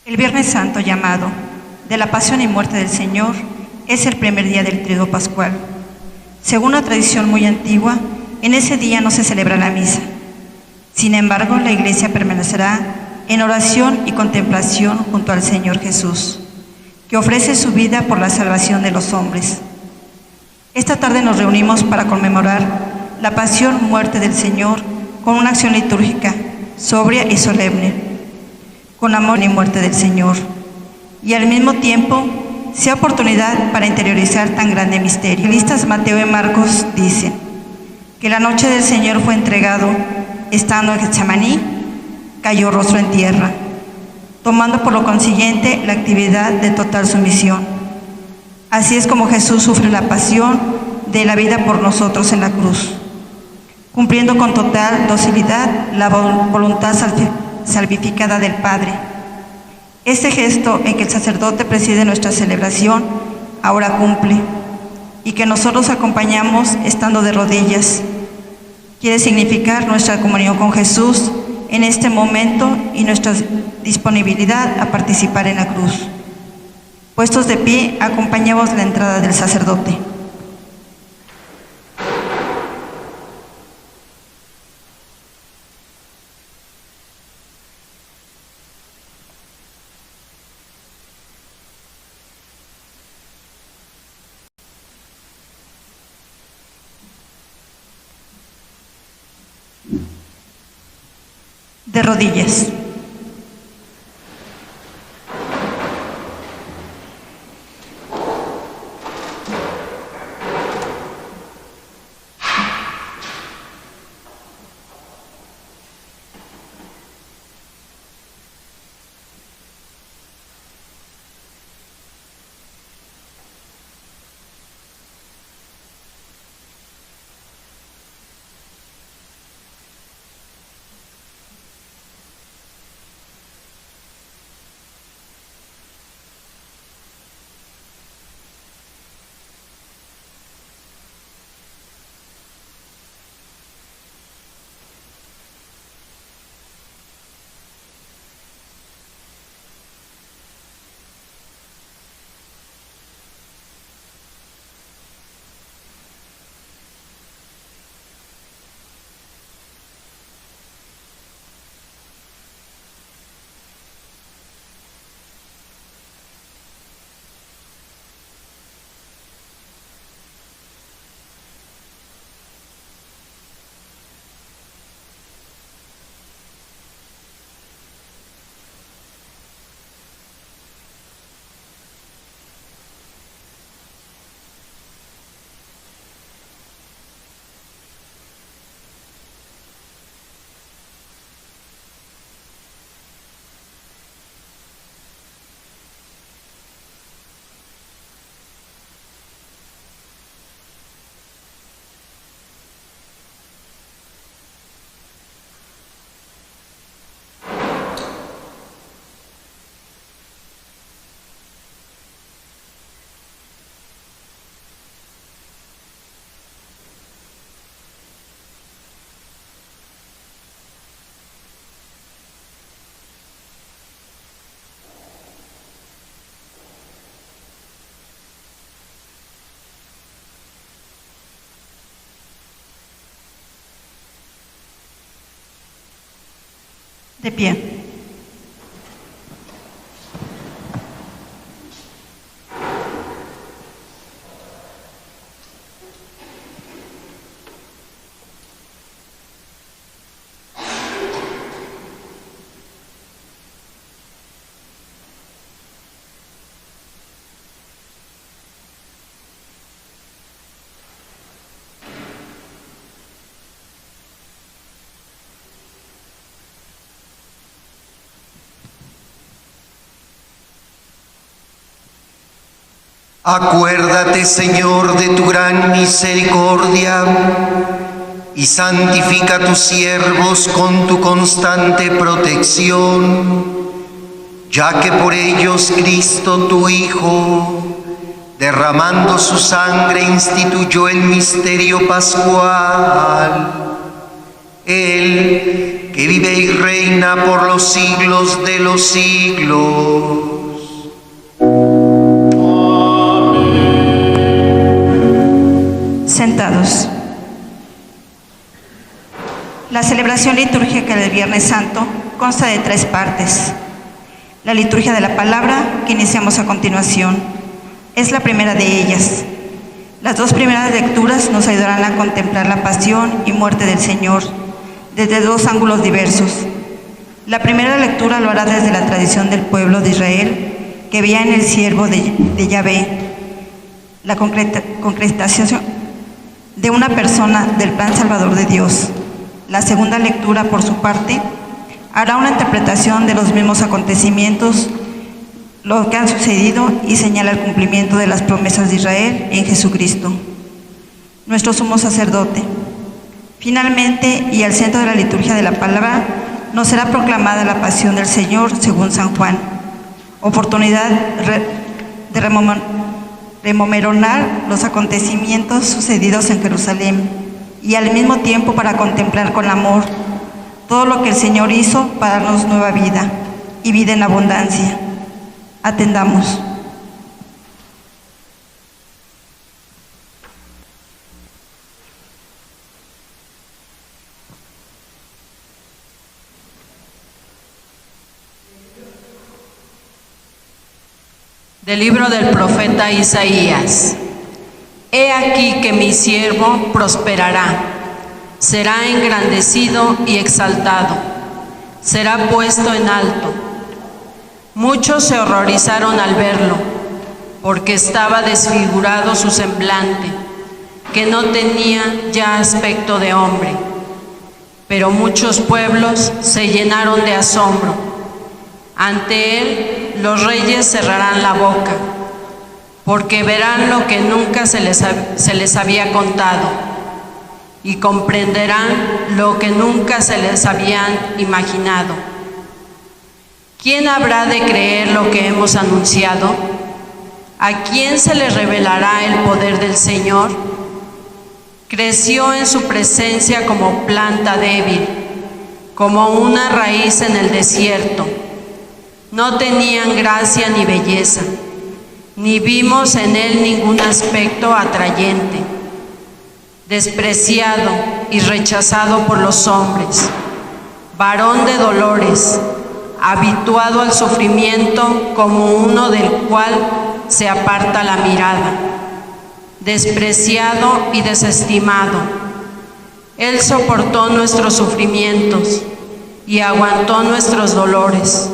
El Viernes Santo, llamado de la Pasión y Muerte del Señor, es el primer día del Triduo Pascual. Según una tradición muy antigua, en ese día no se celebra la misa. Sin embargo, la Iglesia permanecerá en oración y contemplación junto al Señor Jesús, que ofrece su vida por la salvación de los hombres. Esta tarde nos reunimos para conmemorar la pasión, muerte del Señor con una acción litúrgica sobria y solemne, con amor y muerte del Señor, y al mismo tiempo sea oportunidad para interiorizar tan grande misterio. Los evangelistas Mateo y Marcos dicen que la noche del Señor fue entregado, estando en Getsemaní, cayó rostro en tierra, tomando por lo consiguiente la actividad de total sumisión. Así es como Jesús sufre la pasión de la vida por nosotros en la cruz, cumpliendo con total docilidad la voluntad salvificada del Padre. Este gesto en que el sacerdote preside nuestra celebración ahora cumple, y que nosotros acompañamos estando de rodillas, quiere significar nuestra comunión con Jesús en este momento y nuestra disponibilidad a participar en la cruz. Puestos de pie, acompañamos la entrada del sacerdote. De rodillas. De pie. Acuérdate, Señor, de tu gran misericordia y santifica a tus siervos con tu constante protección, ya que por ellos Cristo, tu Hijo, derramando su sangre, instituyó el misterio pascual. Él que vive y reina por los siglos de los siglos. Sentados. La celebración litúrgica del Viernes Santo consta de 3 partes. La liturgia de la palabra, que iniciamos a continuación, es la primera de ellas. Las 2 primeras lecturas nos ayudarán a contemplar la pasión y muerte del Señor desde 2 ángulos diversos. La primera lectura lo hará desde la tradición del pueblo de Israel, que veía en el siervo de Yahvé la concretación de una persona del plan salvador de Dios. La segunda lectura, por su parte, hará una interpretación de los mismos acontecimientos, lo que han sucedido, y señala el cumplimiento de las promesas de Israel en Jesucristo, nuestro sumo sacerdote. Finalmente, y al centro de la liturgia de la palabra, nos será proclamada la pasión del Señor según San Juan, oportunidad de rememorar los acontecimientos sucedidos en Jerusalén y al mismo tiempo para contemplar con amor todo lo que el Señor hizo para darnos nueva vida y vida en abundancia. Atendamos. Del libro del profeta Isaías. He aquí que mi siervo prosperará, será engrandecido y exaltado, será puesto en alto. Muchos se horrorizaron al verlo, porque estaba desfigurado su semblante, que no tenía ya aspecto de hombre. Pero muchos pueblos se llenaron de asombro. Ante él los reyes cerrarán la boca, porque verán lo que nunca se les había contado, y comprenderán lo que nunca se les habían imaginado. ¿Quién habrá de creer lo que hemos anunciado? ¿A quién se le revelará el poder del Señor? Creció en su presencia como planta débil, como una raíz en el desierto. No tenían gracia ni belleza, ni vimos en él ningún aspecto atrayente. Despreciado y rechazado por los hombres, varón de dolores, habituado al sufrimiento, como uno del cual se aparta la mirada. Despreciado y desestimado, él soportó nuestros sufrimientos y aguantó nuestros dolores.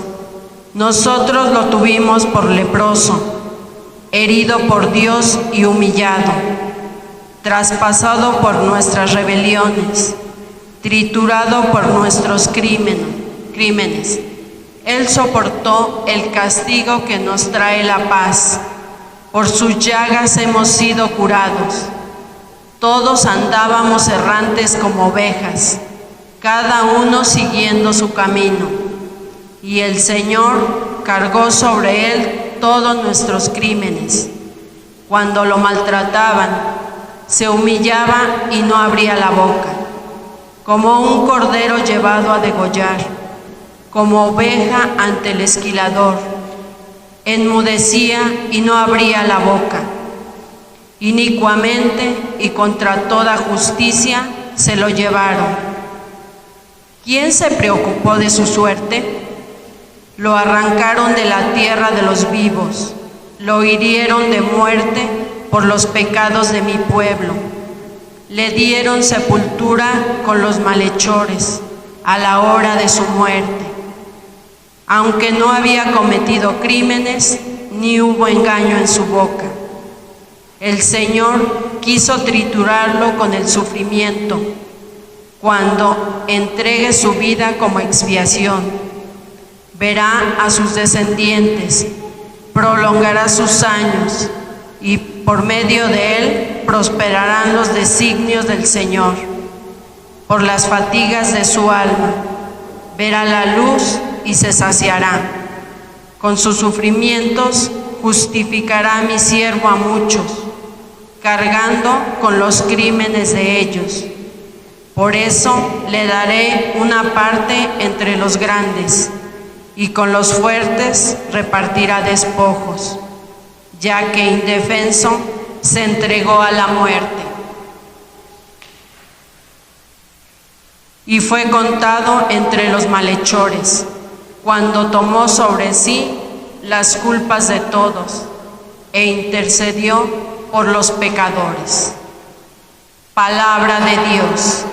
Nosotros lo tuvimos por leproso, herido por Dios y humillado, traspasado por nuestras rebeliones, triturado por nuestros crímenes. Él soportó el castigo que nos trae la paz. Por sus llagas hemos sido curados. Todos andábamos errantes como ovejas, cada uno siguiendo su camino. Y el Señor cargó sobre él todos nuestros crímenes. Cuando lo maltrataban, se humillaba y no abría la boca, como un cordero llevado a degollar, como oveja ante el esquilador. Enmudecía y no abría la boca. Inicuamente y contra toda justicia se lo llevaron. ¿Quién se preocupó de su suerte? Lo arrancaron de la tierra de los vivos, lo hirieron de muerte por los pecados de mi pueblo. Le dieron sepultura con los malhechores a la hora de su muerte. Aunque no había cometido crímenes, ni hubo engaño en su boca. El Señor quiso triturarlo con el sufrimiento, cuando entregue su vida como expiación. Verá a sus descendientes, prolongará sus años, y por medio de él prosperarán los designios del Señor. Por las fatigas de su alma, verá la luz y se saciará. Con sus sufrimientos justificará a mi siervo a muchos, cargando con los crímenes de ellos. Por eso le daré una parte entre los grandes, y con los fuertes repartirá despojos, ya que indefenso se entregó a la muerte. Y fue contado entre los malhechores, cuando tomó sobre sí las culpas de todos e intercedió por los pecadores. Palabra de Dios.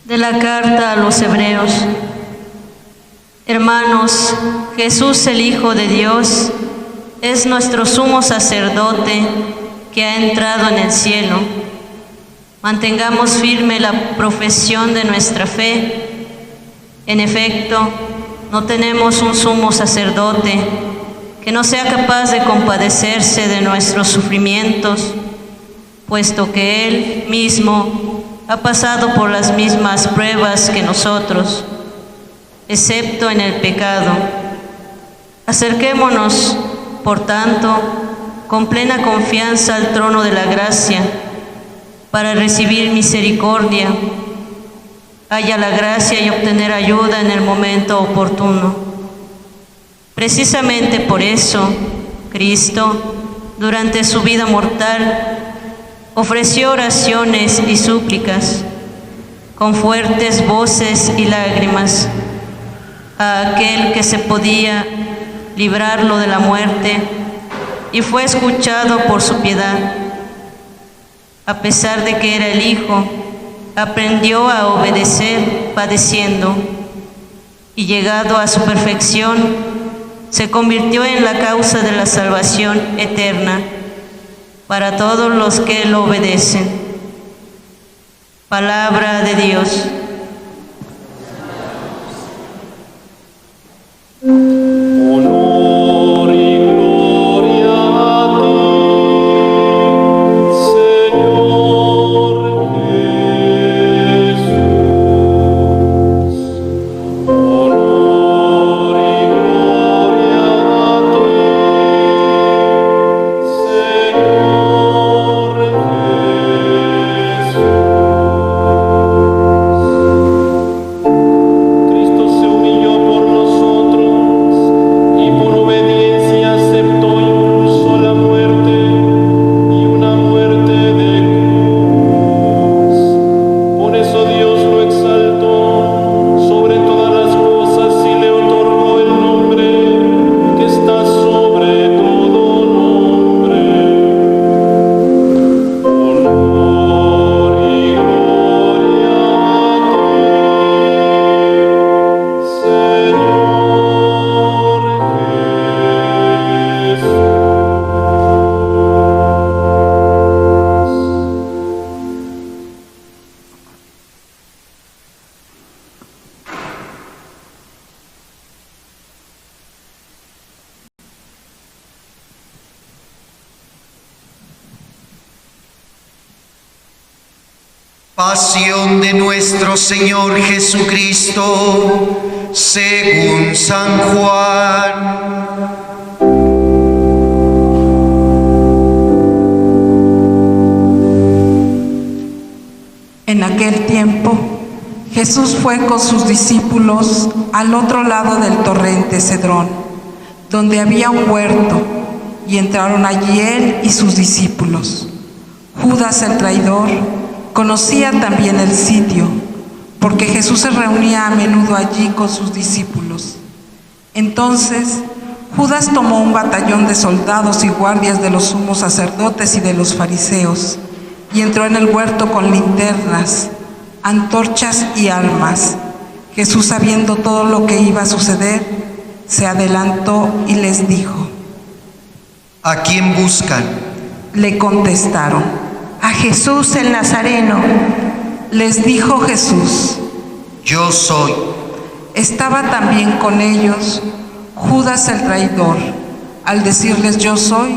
De la carta a los Hebreos. Hermanos, Jesús el Hijo de Dios es nuestro sumo sacerdote que ha entrado en el cielo. Mantengamos firme la profesión de nuestra fe. En efecto, no tenemos un sumo sacerdote que no sea capaz de compadecerse de nuestros sufrimientos, puesto que Él mismo ha pasado por las mismas pruebas que nosotros, excepto en el pecado. Acerquémonos, por tanto, con plena confianza al trono de la gracia, para recibir misericordia, haya la gracia y obtener ayuda en el momento oportuno. Precisamente por eso, Cristo, durante su vida mortal, ofreció oraciones y súplicas, con fuertes voces y lágrimas, a aquel que se podía librarlo de la muerte, y fue escuchado por su piedad. A pesar de que era el Hijo, aprendió a obedecer padeciendo, y llegado a su perfección, se convirtió en la causa de la salvación eterna para todos los que lo obedecen. Palabra de Dios. Honor y gloria a ti, Señor Jesús. Honor y gloria a ti, Señor Jesús. Cristo se humilló por nosotros y por obediencia aceptó incluso la muerte y una muerte de cruz. Por eso Dios lo exaltó sobre todas las cosas y le otorgó el nombre que está sobre todo nombre. Honor y gloria a ti, Señor Pasión de nuestro Señor Jesucristo, según San Juan. En aquel tiempo, Jesús fue con sus discípulos al otro lado del torrente Cedrón, donde había un huerto, y entraron allí él y sus discípulos. Judas el traidor conocía también el sitio, porque Jesús se reunía a menudo allí con sus discípulos. Entonces, Judas tomó un batallón de soldados y guardias de los sumos sacerdotes y de los fariseos, y entró en el huerto con linternas, antorchas y armas. Jesús, sabiendo todo lo que iba a suceder, se adelantó y les dijo: ¿A quién buscan? Le contestaron: A Jesús el Nazareno. Les dijo Jesús: Yo soy. Estaba también con ellos Judas el traidor. Al decirles yo soy,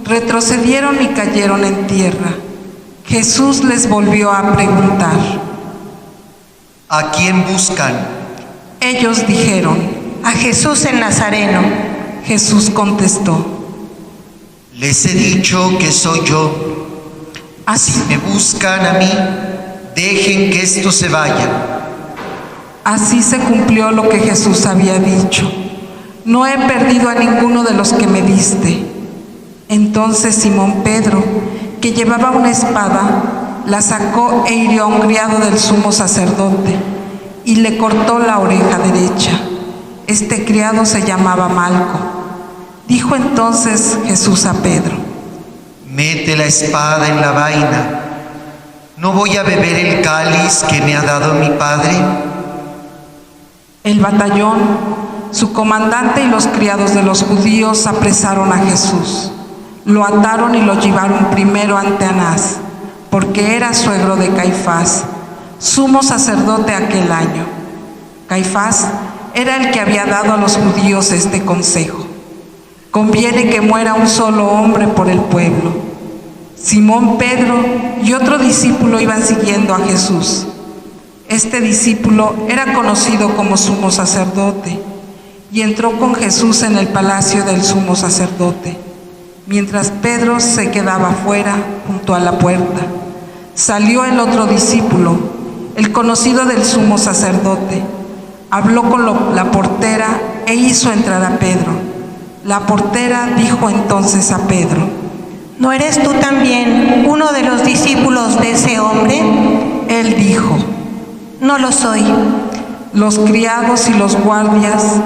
retrocedieron y cayeron en tierra. Jesús les volvió a preguntar: ¿A quién buscan? Ellos dijeron: A Jesús el Nazareno. Jesús contestó: Les he dicho que soy yo. Si me buscan a mí, dejen que estos se vayan. Así se cumplió lo que Jesús había dicho: no he perdido a ninguno de los que me diste. Entonces Simón Pedro, que llevaba una espada, la sacó e hirió a un criado del sumo sacerdote y le cortó la oreja derecha. Este criado se llamaba Malco. Dijo entonces Jesús a Pedro: Mete la espada en la vaina. ¿No voy a beber el cáliz que me ha dado mi Padre? El batallón, su comandante y los criados de los judíos apresaron a Jesús. Lo ataron y lo llevaron primero ante Anás, porque era suegro de Caifás, sumo sacerdote aquel año. Caifás era el que había dado a los judíos este consejo: conviene que muera un solo hombre por el pueblo. Simón Pedro y otro discípulo iban siguiendo a Jesús. Este discípulo era conocido como sumo sacerdote y entró con Jesús en el palacio del sumo sacerdote, mientras Pedro se quedaba fuera junto a la puerta. Salió el otro discípulo, el conocido del sumo sacerdote. Habló con la portera e hizo entrar a Pedro. La portera dijo entonces a Pedro: ¿No eres tú también uno de los discípulos de ese hombre? Él dijo: No lo soy. Los criados y los guardias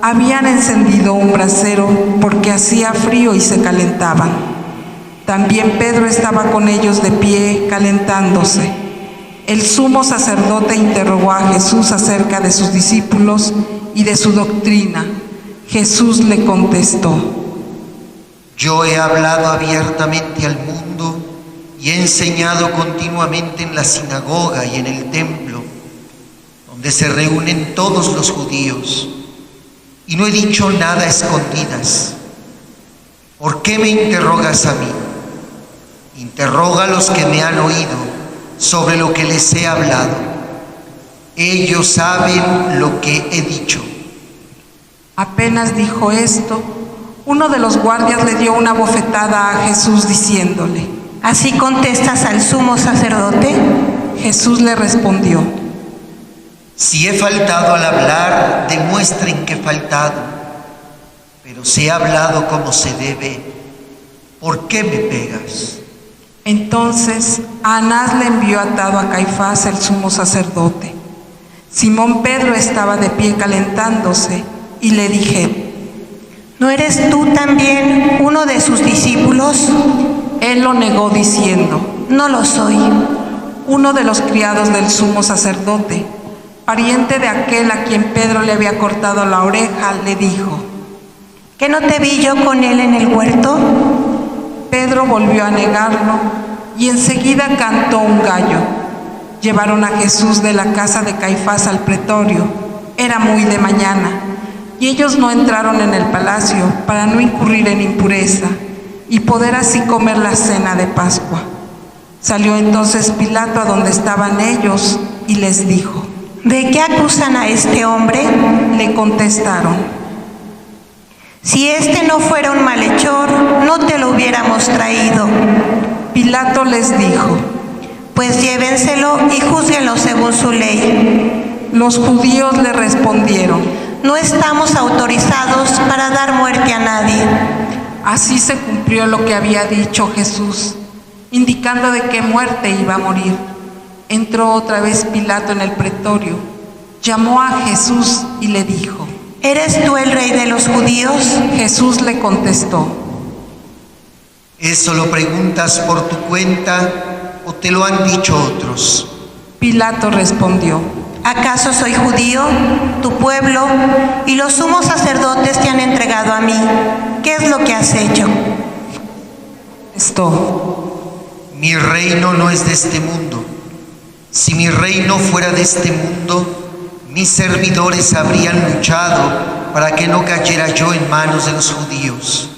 habían encendido un brasero porque hacía frío y se calentaban. También Pedro estaba con ellos de pie, calentándose. El sumo sacerdote interrogó a Jesús acerca de sus discípulos y de su doctrina. Jesús le contestó: Yo he hablado abiertamente al mundo y he enseñado continuamente en la sinagoga y en el templo, donde se reúnen todos los judíos, y no he dicho nada a escondidas. ¿Por qué me interrogas a mí? Interroga a los que me han oído sobre lo que les he hablado. Ellos saben lo que he dicho. Apenas dijo esto, uno de los guardias le dio una bofetada a Jesús diciéndole: ¿Así contestas al sumo sacerdote? Jesús le respondió: Si he faltado al hablar, demuestren que he faltado. Pero si he hablado como se debe, ¿por qué me pegas? Entonces Anás le envió atado a Caifás, el sumo sacerdote. Simón Pedro estaba de pie calentándose y le dije: ¿No eres tú también uno de sus discípulos? Él lo negó diciendo: No lo soy. Uno de los criados del sumo sacerdote, pariente de aquel a quien Pedro le había cortado la oreja, le dijo: ¿Que no te vi yo con él en el huerto? Pedro volvió a negarlo y enseguida cantó un gallo. Llevaron a Jesús de la casa de Caifás al pretorio. Era muy de mañana y ellos no entraron en el palacio para no incurrir en impureza y poder así comer la cena de Pascua. Salió entonces Pilato a donde estaban ellos y les dijo: ¿De qué acusan a este hombre? Le contestaron: Si este no fuera un malhechor, no te lo hubiéramos traído. Pilato les dijo: Pues llévenselo y júzguenlo según su ley. Los judíos le respondieron: No estamos autorizados para dar muerte a nadie. Así se cumplió lo que había dicho Jesús, indicando de qué muerte iba a morir. Entró otra vez Pilato en el pretorio, llamó a Jesús y le dijo: ¿Eres tú el rey de los judíos? Jesús le contestó: ¿Eso lo preguntas por tu cuenta o te lo han dicho otros? Pilato respondió: ¿Acaso soy judío, tu pueblo y los sumos sacerdotes te han entregado a mí? ¿Qué es lo que has hecho? Contestó: Mi reino no es de este mundo. Si mi reino fuera de este mundo, mis servidores habrían luchado para que no cayera yo en manos de los judíos.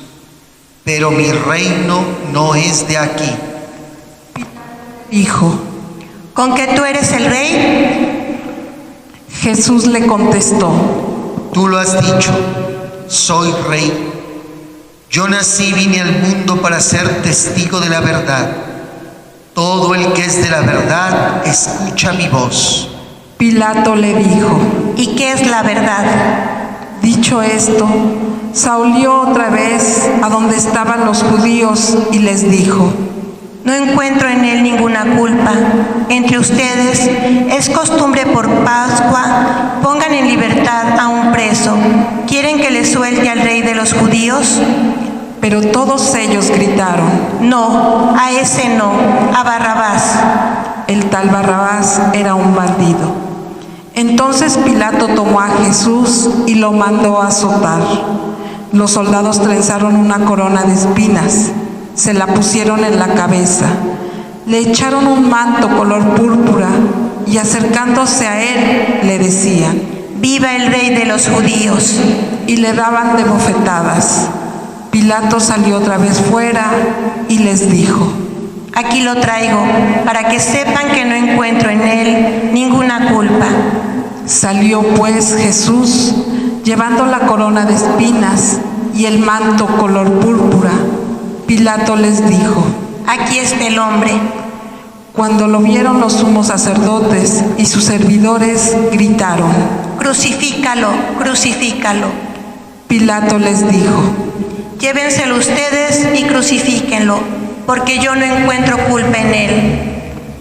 Pero mi reino no es de aquí. Dijo: ¿Con que tú eres el rey? Jesús le contestó: Tú lo has dicho, soy rey. Yo nací y vine al mundo para ser testigo de la verdad. Todo el que es de la verdad escucha mi voz. Pilato le dijo: ¿Y qué es la verdad? Dicho esto, salió otra vez a donde estaban los judíos y les dijo: No encuentro en él ninguna culpa. Entre ustedes es costumbre por Pascua, pongan en libertad a un preso. ¿Quieren que le suelte al rey de los judíos? Pero todos ellos gritaron: No, a ese no, a Barrabás. El tal Barrabás era un bandido. Entonces Pilato tomó a Jesús y lo mandó a azotar. Los soldados trenzaron una corona de espinas, se la pusieron en la cabeza, le echaron un manto color púrpura y acercándose a él le decían: ¡Viva el rey de los judíos! Y le daban de bofetadas. Pilato salió otra vez fuera y les dijo: Aquí lo traigo, para que sepan que no encuentro en él ninguna culpa. Salió pues Jesús, llevando la corona de espinas y el manto color púrpura. Pilato les dijo: Aquí está el hombre. Cuando lo vieron los sumos sacerdotes y sus servidores, gritaron: Crucifícalo, crucifícalo. Pilato les dijo: Llévenselo ustedes y crucifíquenlo, porque yo no encuentro culpa en él.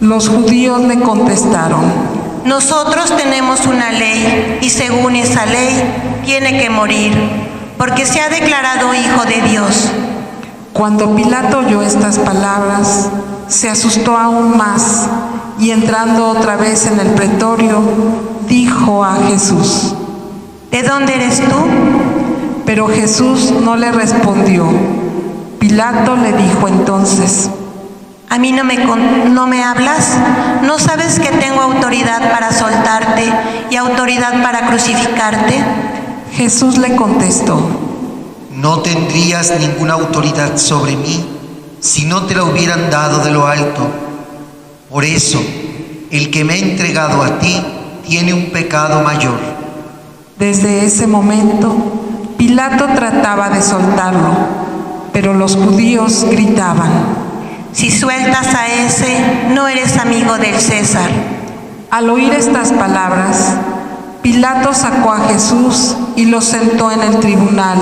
Los judíos le contestaron: Nosotros tenemos una ley, y según esa ley tiene que morir, porque se ha declarado hijo de Dios. Cuando Pilato oyó estas palabras, se asustó aún más, y entrando otra vez en el pretorio, dijo a Jesús: ¿De dónde eres tú? Pero Jesús no le respondió. Pilato le dijo entonces: ¿A mí no me hablas? ¿No sabes que tengo autoridad para soltarte y autoridad para crucificarte? Jesús le contestó: No tendrías ninguna autoridad sobre mí si no te la hubieran dado de lo alto. Por eso, el que me ha entregado a ti tiene un pecado mayor. Desde ese momento, Pilato trataba de soltarlo, pero los judíos gritaban: Si sueltas a ese, no eres amigo del César. Al oír estas palabras, Pilato sacó a Jesús y lo sentó en el tribunal,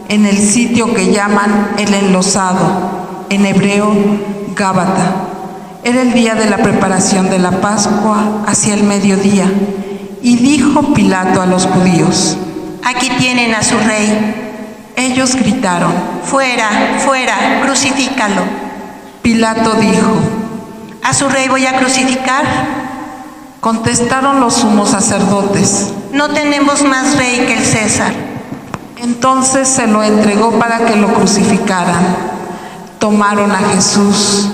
en el sitio que llaman el Enlosado, en hebreo Gábata. Era el día de la preparación de la Pascua, hacia el mediodía, y dijo Pilato a los judíos: Aquí tienen a su rey. Ellos gritaron: Fuera, fuera, crucifícalo. Pilato dijo: ¿A su rey voy a crucificar? Contestaron los sumos sacerdotes: No tenemos más rey que el César. Entonces se lo entregó para que lo crucificaran. Tomaron a Jesús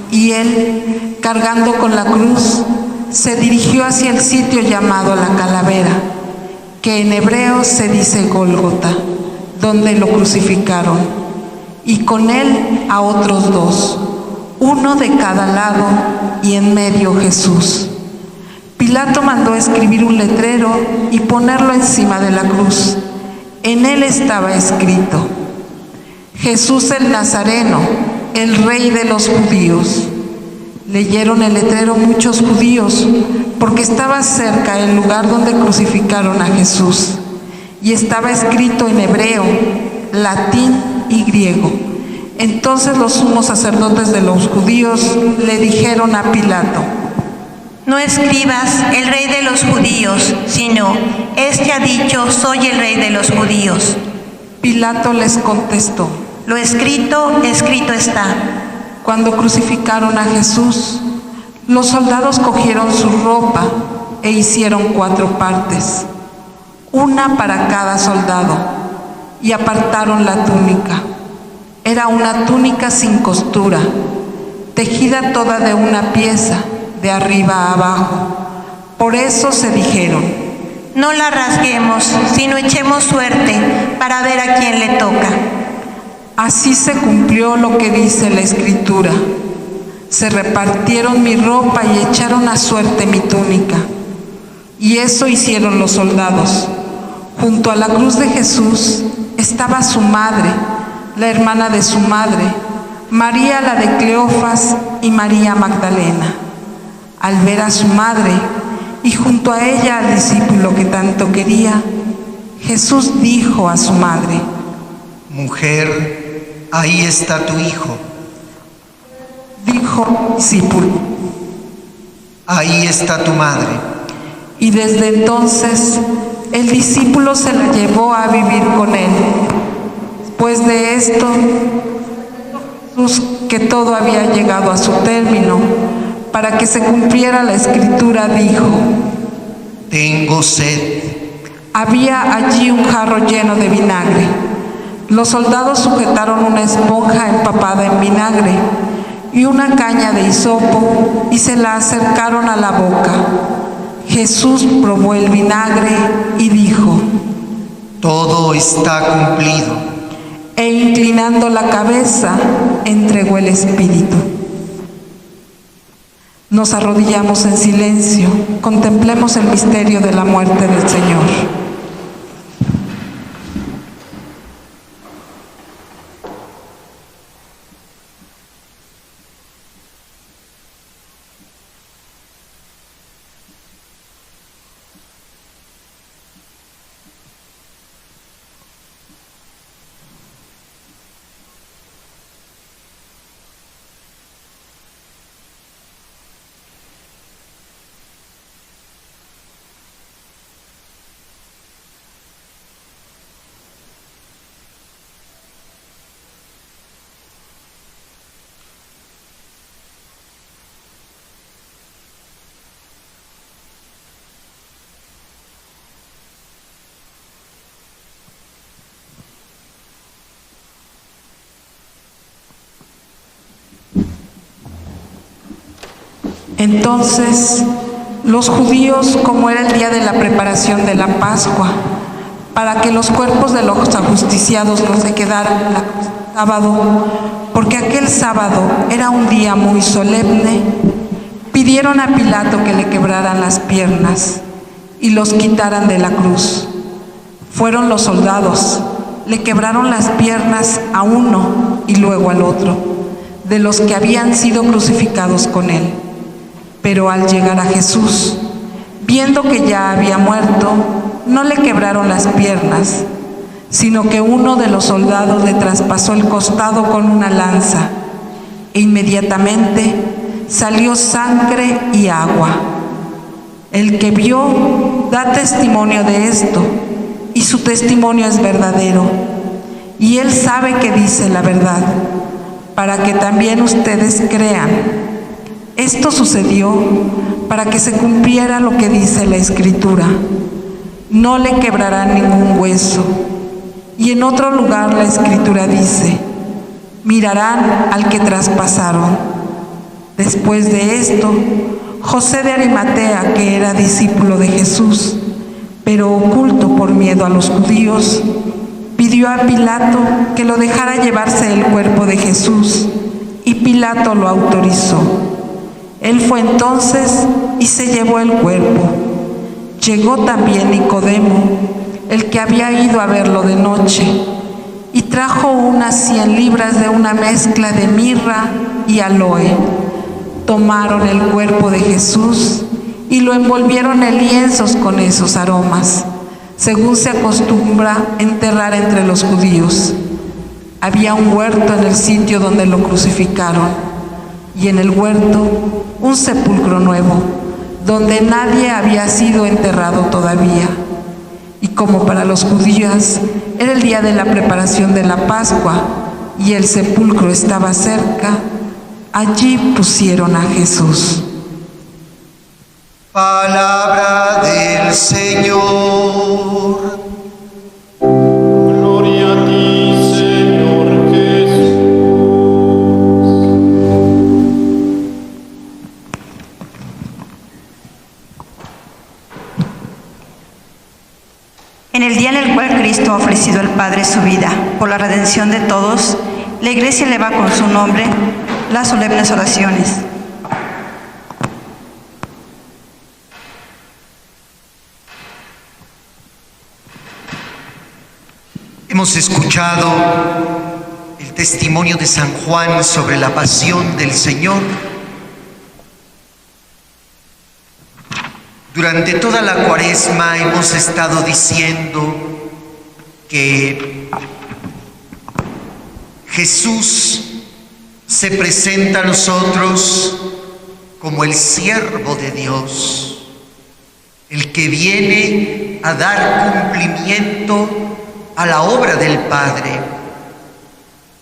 y él, cargando con la cruz, se dirigió hacia el sitio llamado la Calavera, que en hebreo se dice Gólgota, donde lo crucificaron, y con él a otros dos, uno de cada lado y en medio Jesús. Pilato mandó escribir un letrero y ponerlo encima de la cruz. En él estaba escrito: Jesús el Nazareno, el Rey de los judíos. Leyeron el letrero muchos judíos, porque estaba cerca el lugar donde crucificaron a Jesús, y estaba escrito en hebreo, latín y griego. Entonces los sumos sacerdotes de los judíos le dijeron a Pilato: No escribas el Rey de los judíos, sino este ha dicho: soy el Rey de los judíos. Pilato les contestó: Lo escrito, escrito está. Cuando crucificaron a Jesús, los soldados cogieron su ropa e hicieron 4 partes, una para cada soldado, y apartaron la túnica. Era una túnica sin costura, tejida toda de una pieza, de arriba a abajo. Por eso se dijeron: No la rasguemos, sino echemos suerte para ver a quién le toca. Así se cumplió lo que dice la Escritura: se repartieron mi ropa y echaron a suerte mi túnica. Y eso hicieron los soldados. Junto a la cruz de Jesús estaba su madre, la hermana de su madre, María la de Cleofas y María Magdalena. Al ver a su madre y junto a ella al discípulo que tanto quería, Jesús dijo a su madre: Mujer, ahí está tu hijo. Dijo al discípulo: Ahí está tu madre. Y desde entonces el discípulo se la llevó a vivir con él. Después de esto, Jesús, que todo había llegado a su término, para que se cumpliera la Escritura, dijo: Tengo sed. Había allí un jarro lleno de vinagre. Los soldados sujetaron una esponja empapada en vinagre y una caña de hisopo y se la acercaron a la boca. Jesús probó el vinagre y dijo: Todo está cumplido. E inclinando la cabeza, entregó el espíritu. Nos arrodillamos en silencio, contemplemos el misterio de la muerte del Señor. Entonces, los judíos, como era el día de la preparación de la Pascua, para que los cuerpos de los ajusticiados no se quedaran en la cruz el sábado, porque aquel sábado era un día muy solemne, pidieron a Pilato que le quebraran las piernas y los quitaran de la cruz. Fueron los soldados, le quebraron las piernas a uno y luego al otro, de los que habían sido crucificados con él. Pero al llegar a Jesús, viendo que ya había muerto, no le quebraron las piernas, sino que uno de los soldados le traspasó el costado con una lanza, e inmediatamente salió sangre y agua. El que vio da testimonio de esto, y su testimonio es verdadero, y él sabe que dice la verdad, para que también ustedes crean. Esto sucedió para que se cumpliera lo que dice la Escritura: no le quebrarán ningún hueso. Y en otro lugar la Escritura dice: mirarán al que traspasaron. Después de esto, José de Arimatea, que era discípulo de Jesús, pero oculto por miedo a los judíos, pidió a Pilato que lo dejara llevarse el cuerpo de Jesús, y Pilato lo autorizó. Él fue entonces y se llevó el cuerpo. Llegó también Nicodemo, el que había ido a verlo de noche, y trajo unas 100 libras de una mezcla de mirra y aloe. Tomaron el cuerpo de Jesús y lo envolvieron en lienzos con esos aromas, según se acostumbra enterrar entre los judíos. Había un huerto en el sitio donde lo crucificaron, y en el huerto un sepulcro nuevo, donde nadie había sido enterrado todavía. Y como para los judíos era el día de la preparación de la Pascua y el sepulcro estaba cerca, allí pusieron a Jesús. Palabra del Señor. Gloria a ti, Señor Jesús. En el día en el cual Cristo ha ofrecido al Padre su vida por la redención de todos, la Iglesia eleva con su nombre las solemnes oraciones. Hemos escuchado el testimonio de San Juan sobre la pasión del Señor. Durante toda la Cuaresma hemos estado diciendo que Jesús se presenta a nosotros como el siervo de Dios, el que viene a dar cumplimiento a la obra del Padre.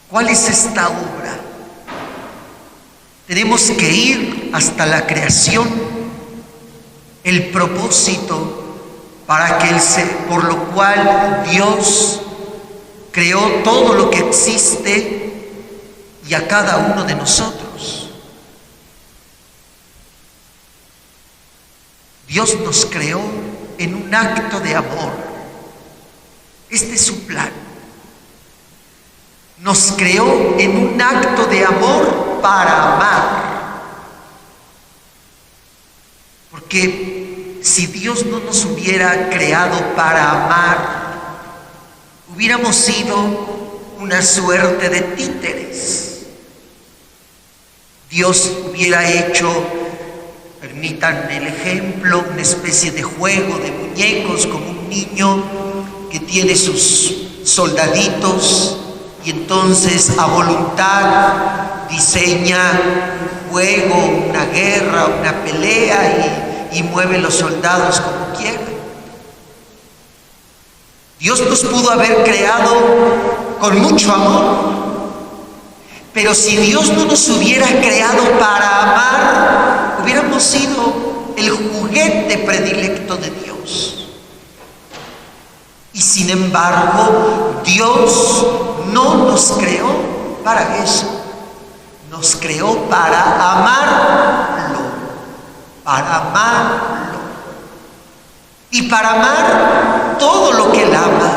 ¿Cuál es esta obra? Tenemos que ir hasta la creación, el propósito por lo cual Dios creó todo lo que existe y a cada uno de nosotros. Dios nos creó en un acto de amor. Este es su plan. Nos creó en un acto de amor para amar. Porque si Dios no nos hubiera creado para amar, hubiéramos sido una suerte de títeres. Dios hubiera hecho, permítanme el ejemplo, una especie de juego de muñecos, como un niño que tiene sus soldaditos y entonces a voluntad diseña un juego, una guerra, una pelea y mueve los soldados como quiera. Dios nos pudo haber creado con mucho amor, pero si Dios no nos hubiera creado para amar, hubiéramos sido el juguete predilecto de Dios. Y sin embargo, Dios no nos creó para eso. Nos creó para amarlo, para amarlo y para amar todo lo que Él ama.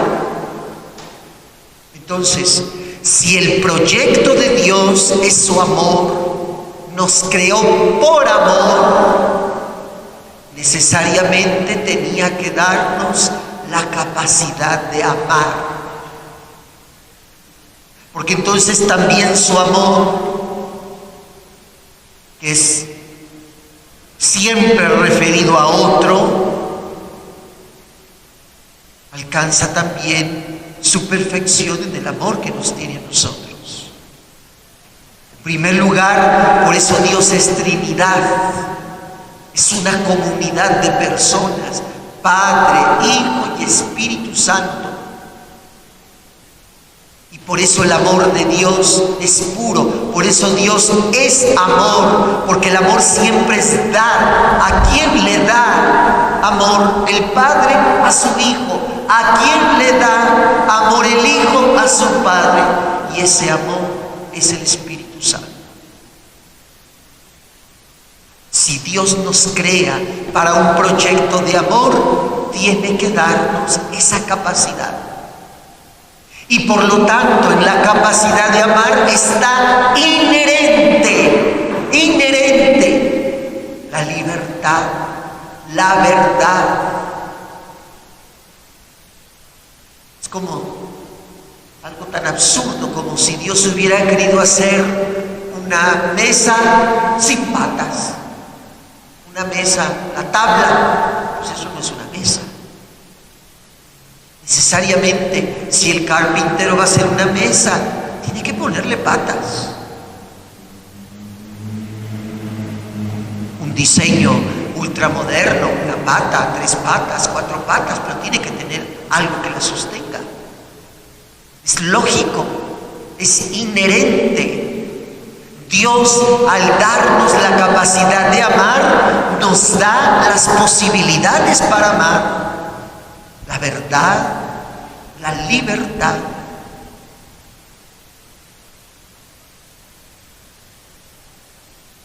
Entonces, si el proyecto de Dios es su amor, nos creó por amor, necesariamente tenía que darnos la capacidad de amar. Porque entonces también su amor, que es siempre referido a otro, alcanza también su perfección en el amor que nos tiene a nosotros. En primer lugar, por eso Dios es Trinidad, es una comunidad de personas, Padre, Hijo y Espíritu Santo. Y por eso el amor de Dios es puro, por eso Dios es amor, porque el amor siempre es dar. ¿A quién le da amor el Padre? A su Hijo. ¿A quién le da amor el Hijo? A su Padre. Y ese amor es el Espíritu Santo. Si Dios nos crea para un proyecto de amor, tiene que darnos esa capacidad. Y por lo tanto, en la capacidad de amar está inherente la libertad, la verdad. Es como algo tan absurdo como si Dios hubiera querido hacer una mesa sin patas. Una mesa, la tabla, pues eso no es una mesa. Necesariamente, si el carpintero va a hacer una mesa, tiene que ponerle patas. Un diseño ultramoderno, una pata, 3 patas, 4 patas, pero tiene que tener algo que la sostenga. Es lógico, es inherente. Dios, al darnos la capacidad de amar, nos da las posibilidades para amar. La verdad, la libertad.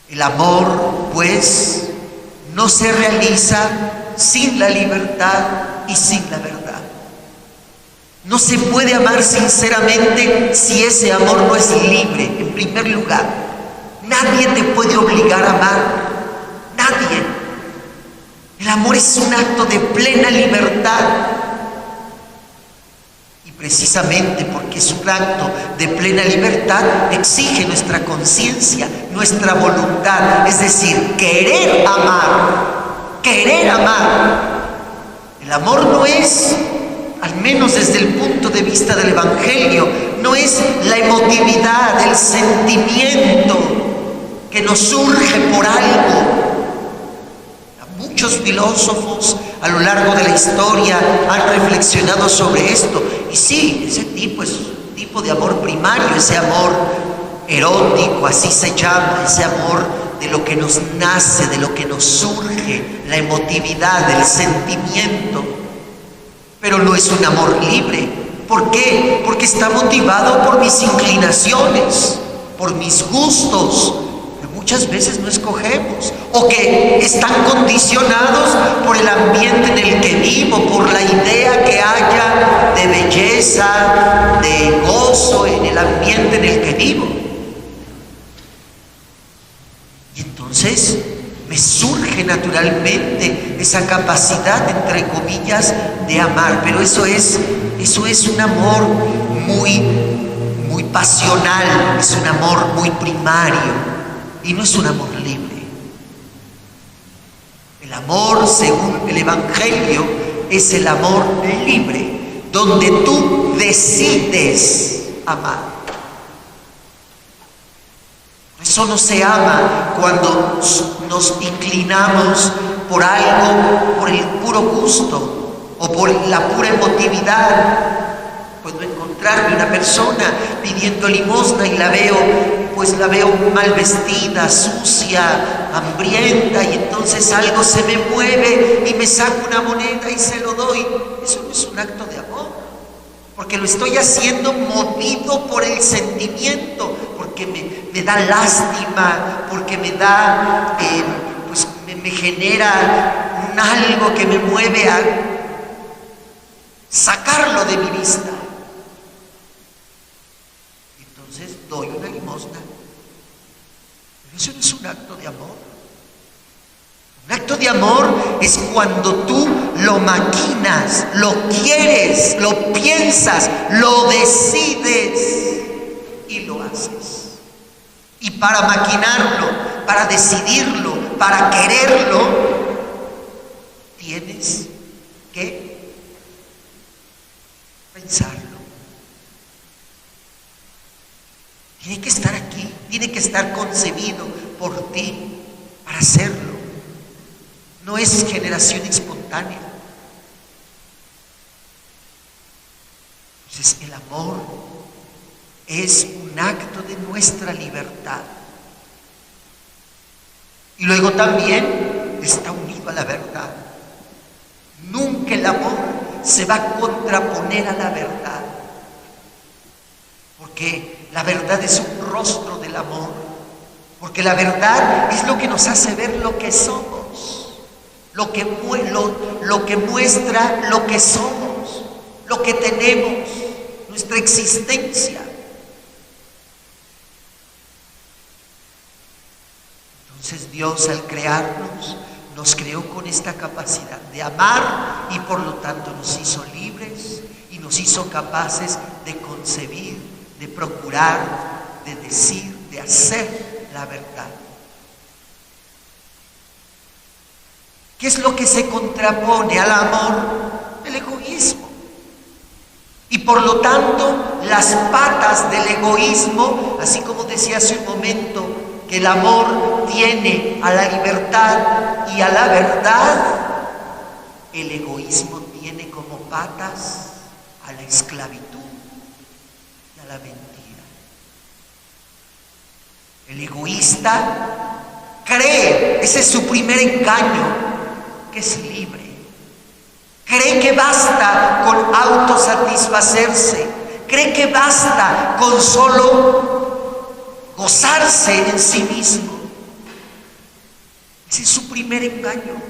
El amor, pues, no se realiza sin la libertad y sin la verdad. No se puede amar sinceramente si ese amor no es libre, en primer lugar. Nadie te puede obligar a amar. Nadie. El amor es un acto de plena libertad. Y precisamente porque es un acto de plena libertad, exige nuestra conciencia, nuestra voluntad. Es decir, querer amar. Querer amar. El amor no es, al menos desde el punto de vista del Evangelio, no es la emotividad, el sentimiento que nos surge por algo. Muchos filósofos a lo largo de la historia han reflexionado sobre esto. Y sí, ese tipo es un tipo de amor primario, ese amor erótico, así se llama, ese amor de lo que nos nace, de lo que nos surge, la emotividad, el sentimiento. Pero no es un amor libre. ¿Por qué? Porque está motivado por mis inclinaciones, por mis gustos, que muchas veces no escogemos, o que están condicionados por el ambiente en el que vivo, por la idea que haya de belleza, de gozo en el ambiente en el que vivo. Y entonces me surge naturalmente esa capacidad, entre comillas, de amar. Pero eso es un amor muy pasional, es un amor muy primario y no es un amor libre. El amor, según el Evangelio, es el amor libre, donde tú decides amar. Eso no se ama cuando nos inclinamos por algo, por el puro gusto o por la pura emotividad. Puedo encontrarme una persona pidiendo limosna y la veo mal vestida, sucia, hambrienta, y entonces algo se me mueve y me saco una moneda y se lo doy. Eso no es un acto de amor, porque lo estoy haciendo movido por el sentimiento, porque me da lástima, porque me da, me me genera un algo que me mueve a sacarlo de mi vista. Entonces doy una limosna. Pero eso no es un acto de amor. Un acto de amor es cuando tú lo maquinas, lo quieres, lo piensas, lo decides y lo haces. Y para maquinarlo, para decidirlo, para quererlo, tienes que pensarlo. Tiene que estar aquí, tiene que estar concebido por ti para hacerlo. No es generación espontánea. Entonces el amor es un acto de nuestra libertad. Y luego también está unido a la verdad. Nunca el amor se va a contraponer a la verdad. Porque la verdad es un rostro del amor. Porque la verdad es lo que nos hace ver lo que somos. Lo que muestra lo que somos, lo que tenemos, nuestra existencia. Entonces Dios, al crearnos, nos creó con esta capacidad de amar y por lo tanto nos hizo libres y nos hizo capaces de concebir, de procurar, de decir, de hacer la verdad. ¿Qué es lo que se contrapone al amor? El egoísmo. Y por lo tanto, las patas del egoísmo, así como decía hace un momento, que el amor tiene a la libertad y a la verdad, el egoísmo tiene como patas a la esclavitud y a la mentira. El egoísta cree, ese es su primer engaño, que es libre. Cree que basta con autosatisfacerse. Cree que basta con solo gozarse en sí mismo. Ese es su primer engaño.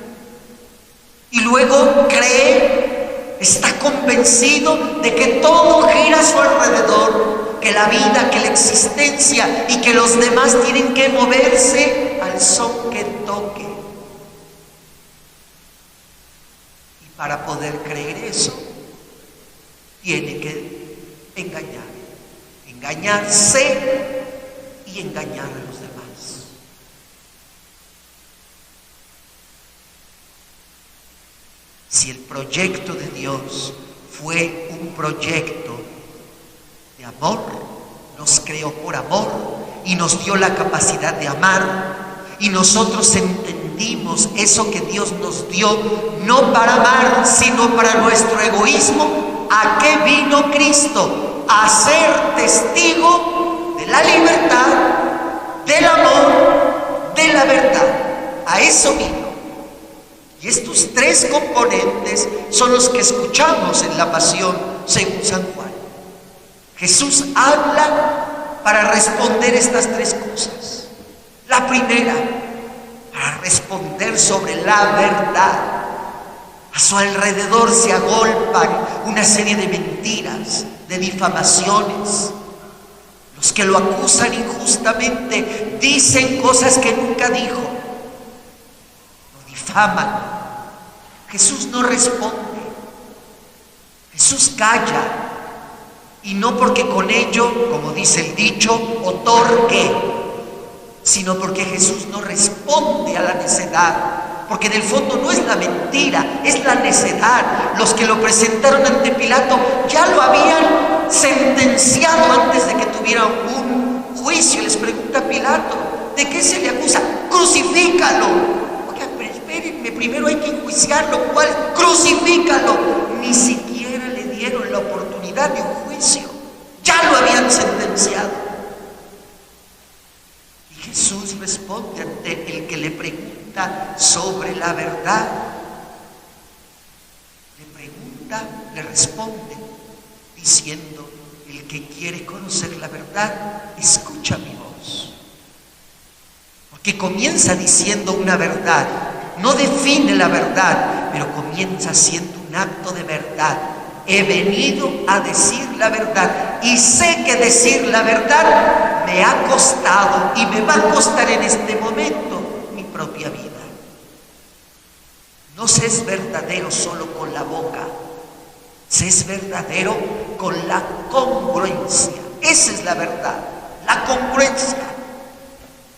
Y luego cree, está convencido de que todo gira a su alrededor, que la vida, que la existencia y que los demás tienen que moverse al son que toque. Para poder creer eso, tiene que engañarse y engañar a los demás. Si el proyecto de Dios fue un proyecto de amor, nos creó por amor y nos dio la capacidad de amar, y nosotros entendimos eso que Dios nos dio, no para amar, sino para nuestro egoísmo. ¿A qué vino Cristo? A ser testigo de la libertad, del amor, de la verdad. A eso vino. Y estos tres componentes son los que escuchamos en la Pasión según San Juan. Jesús habla para responder estas tres cosas. La primera, para responder sobre la verdad. A su alrededor se agolpan una serie de mentiras, de difamaciones. Los que lo acusan injustamente dicen cosas que nunca dijo. Lo difaman. Jesús no responde. Jesús calla. Y no porque con ello, como dice el dicho, otorgue, sino porque Jesús no responde a la necedad, porque en el fondo no es la mentira, es la necedad. Los que lo presentaron ante Pilato ya lo habían sentenciado antes de que tuviera un juicio. Les pregunta Pilato, ¿de qué se le acusa? Crucifícalo. Oiga, pero espérenme, primero hay que enjuiciarlo. ¿Cuál? Crucifícalo. Ni siquiera le dieron la oportunidad de un juicio, ya lo habían sentenciado. Jesús responde ante el que le pregunta sobre la verdad. Le responde diciendo: el que quiere conocer la verdad, escucha mi voz. Porque comienza diciendo una verdad, no define la verdad, pero comienza siendo un acto de verdad. He venido a decir la verdad y sé que decir la verdad me ha costado y me va a costar en este momento mi propia vida. No se es verdadero solo con la boca, se es verdadero con la congruencia. Esa es la verdad, la congruencia.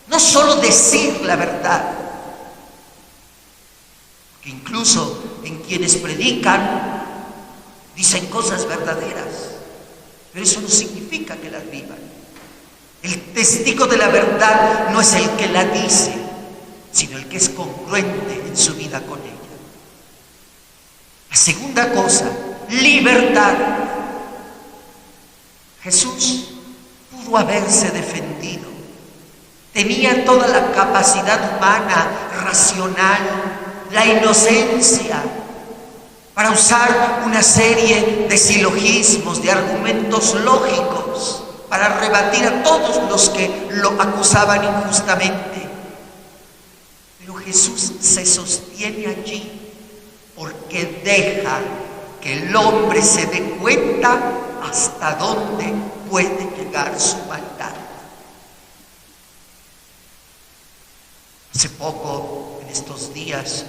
No solo decir la verdad, que incluso en quienes predican dicen cosas verdaderas, pero eso no significa que las vivan. El testigo de la verdad no es el que la dice, sino el que es congruente en su vida con ella. La segunda cosa, libertad. Jesús pudo haberse defendido. Tenía toda la capacidad humana, racional, la inocencia, para usar una serie de silogismos, de argumentos lógicos, para rebatir a todos los que lo acusaban injustamente. Pero Jesús se sostiene allí porque deja que el hombre se dé cuenta hasta dónde puede llegar su maldad. Hace poco, en estos días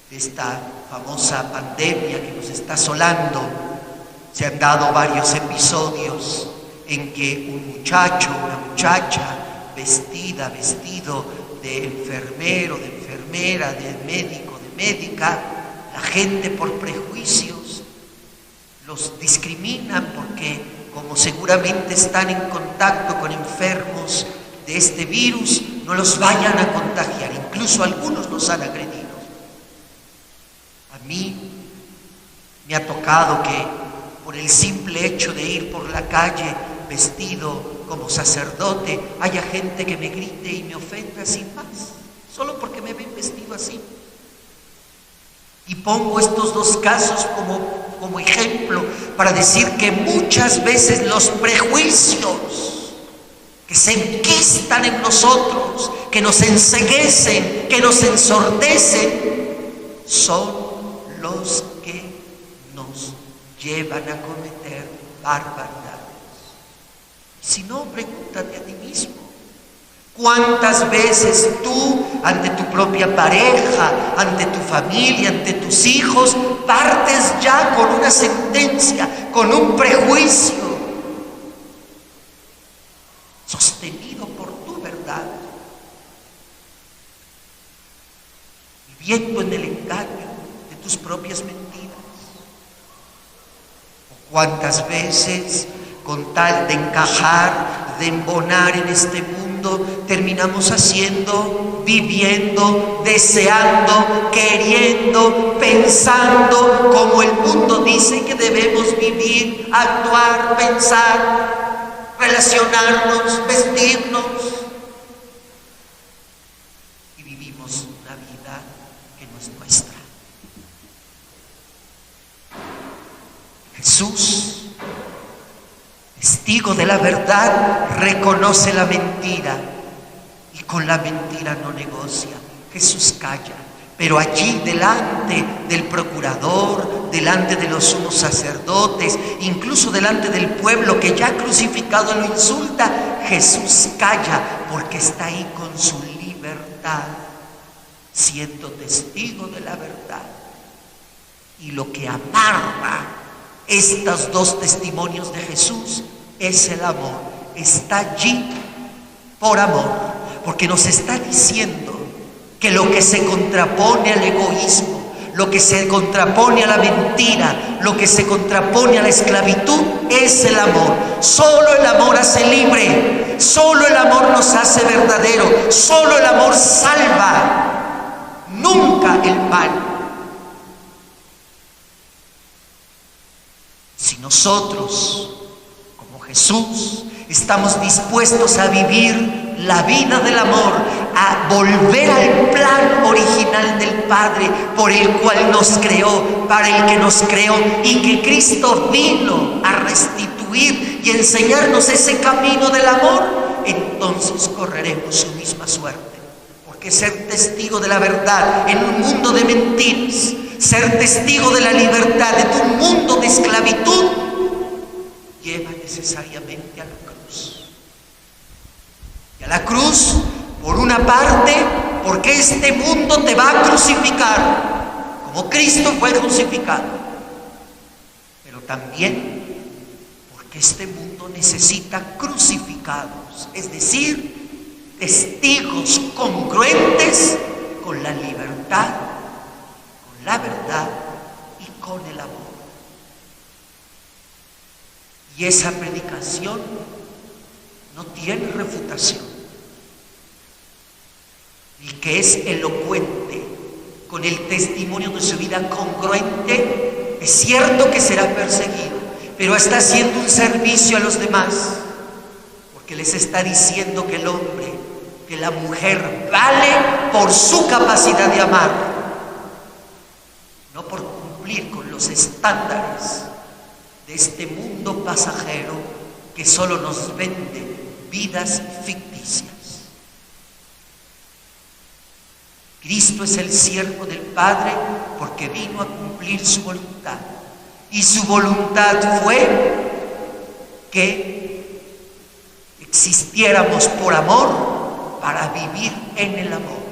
de esta famosa pandemia que nos está asolando, se han dado varios episodios en que un muchacho, una muchacha vestido de enfermero, de enfermera, de médico, de médica, la gente por prejuicios los discriminan porque, como seguramente están en contacto con enfermos de este virus, no los vayan a contagiar. Incluso algunos los han agredido. A mí me ha tocado que por el simple hecho de ir por la calle vestido como sacerdote, haya gente que me grite y me ofenda sin más, solo porque me ven vestido así. Y pongo estos dos casos como ejemplo para decir que muchas veces los prejuicios que se enquistan en nosotros, que nos enceguecen, que nos ensordecen, son los que nos llevan a cometer barbaridades. Si no, pregúntate a ti mismo. ¿Cuántas veces tú, ante tu propia pareja, ante tu familia, ante tus hijos, partes ya con una sentencia, con un prejuicio, sostenido por tu verdad, viviendo en el engaño de tus propias mentiras? ¿O cuántas veces, con tal de encajar, de embonar en este mundo, terminamos haciendo, viviendo, deseando, queriendo, pensando como el mundo dice que debemos vivir, actuar, pensar, relacionarnos, vestirnos? Y vivimos una vida que no es nuestra. Jesús, testigo de la verdad, reconoce la mentira y con la mentira no negocia. Jesús calla, pero allí delante del procurador, delante de los sumos sacerdotes, incluso delante del pueblo que ya crucificado lo insulta, Jesús calla porque está ahí con su libertad, siendo testigo de la verdad. Y lo que amarra estos dos testimonios de Jesús es el amor. Está allí por amor, porque nos está diciendo que lo que se contrapone al egoísmo, lo que se contrapone a la mentira, lo que se contrapone a la esclavitud es el amor. Solo el amor hace libre, solo el amor nos hace verdadero, solo el amor salva, nunca el mal. Si nosotros, como Jesús, estamos dispuestos a vivir la vida del amor, a volver al plan original del Padre por el cual nos creó, para el que nos creó, y que Cristo vino a restituir y enseñarnos ese camino del amor, entonces correremos su misma suerte, porque porque ser testigo de la verdad en un mundo de mentiras, ser testigo de la libertad en un mundo de esclavitud, lleva necesariamente a la cruz. Y a la cruz, por una parte, porque este mundo te va a crucificar, como Cristo fue crucificado, pero también porque este mundo necesita crucificados, es decir, testigos congruentes con la libertad, con la verdad y con el amor. Y esa predicación no tiene refutación. El que es elocuente con el testimonio de su vida congruente, es cierto que será perseguido, pero está haciendo un servicio a los demás, porque les está diciendo que el hombre, que la mujer vale por su capacidad de amar, no por cumplir con los estándares de este mundo pasajero que solo nos vende vidas ficticias. Cristo es el siervo del Padre porque vino a cumplir su voluntad. Y su voluntad fue que existiéramos por amor para vivir en el amor.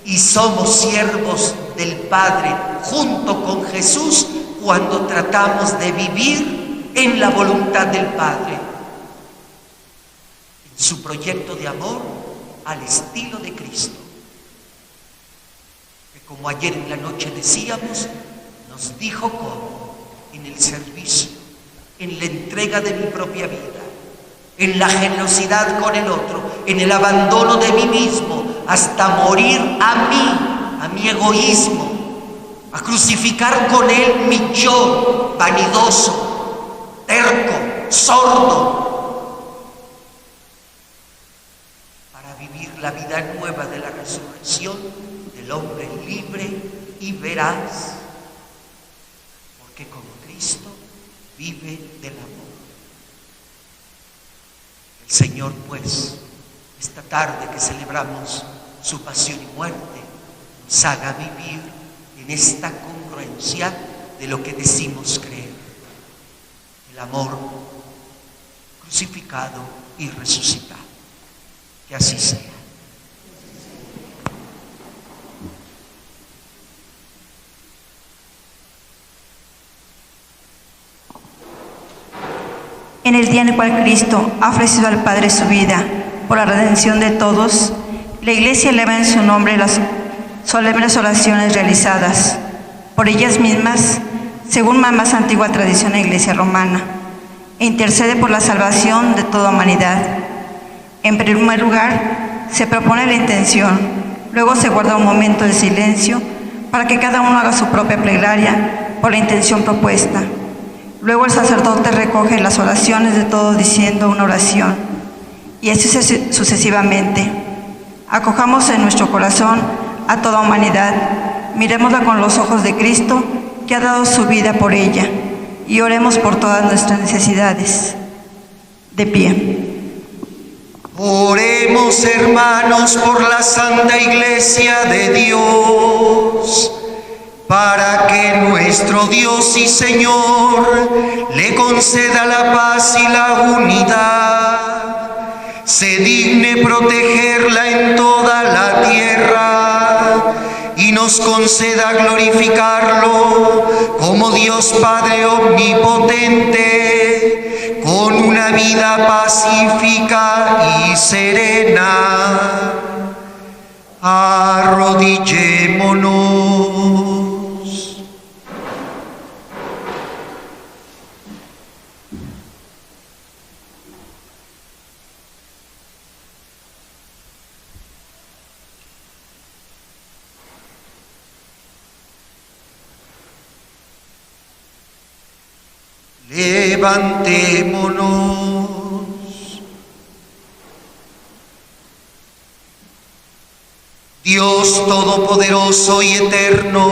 Y somos siervos del Padre junto con Jesús cuando tratamos de vivir en la voluntad del Padre, en su proyecto de amor al estilo de Cristo. Como ayer en la noche decíamos, nos dijo cómo, en el servicio, en la entrega de mi propia vida, en la generosidad con el otro, en el abandono de mí mismo, hasta morir a mi egoísmo, a crucificar con él mi yo vanidoso, terco, sordo, para vivir la vida nueva de la resurrección el hombre libre y veraz, porque como Cristo vive del amor. El Señor, pues, esta tarde que celebramos su pasión y muerte, nos haga vivir en esta congruencia de lo que decimos creer, el amor crucificado y resucitado. Que así sea. En el día en el cual Cristo ha ofrecido al Padre su vida por la redención de todos, la Iglesia eleva en su nombre las solemnes oraciones realizadas por ellas mismas, según la más antigua tradición de la Iglesia romana, e intercede por la salvación de toda humanidad. En primer lugar, se propone la intención, luego se guarda un momento de silencio para que cada uno haga su propia plegaria por la intención propuesta. Luego el sacerdote recoge las oraciones de todos diciendo una oración, y así sucesivamente. Acojamos en nuestro corazón a toda humanidad, miremosla con los ojos de Cristo, que ha dado su vida por ella, y oremos por todas nuestras necesidades. De pie. Oremos, hermanos, por la Santa Iglesia de Dios, para que nuestro Dios y Señor le conceda la paz y la unidad, se digne protegerla en toda la tierra y nos conceda glorificarlo como Dios Padre omnipotente, con una vida pacífica y serena. Arrodillémonos. Levantémonos. Dios Todopoderoso y Eterno,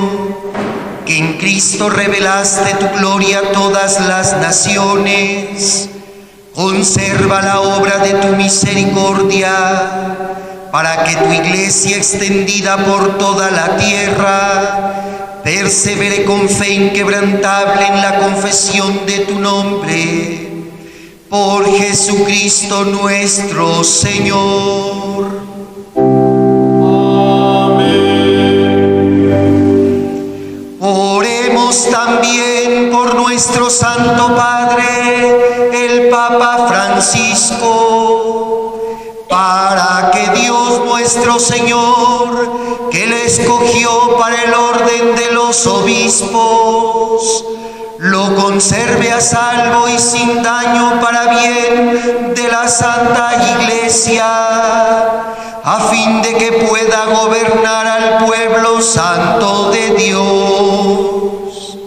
que en Cristo revelaste tu gloria a todas las naciones, conserva la obra de tu misericordia para que tu iglesia extendida por toda la tierra persevere con fe inquebrantable en la confesión de tu nombre. Por Jesucristo nuestro Señor. Amén. Oremos también por nuestro Santo Padre, el Papa Francisco, para que Dios nuestro Señor, que le escogió para el orden de los obispos, lo conserve a salvo y sin daño para bien de la Santa Iglesia, a fin de que pueda gobernar al pueblo santo de Dios.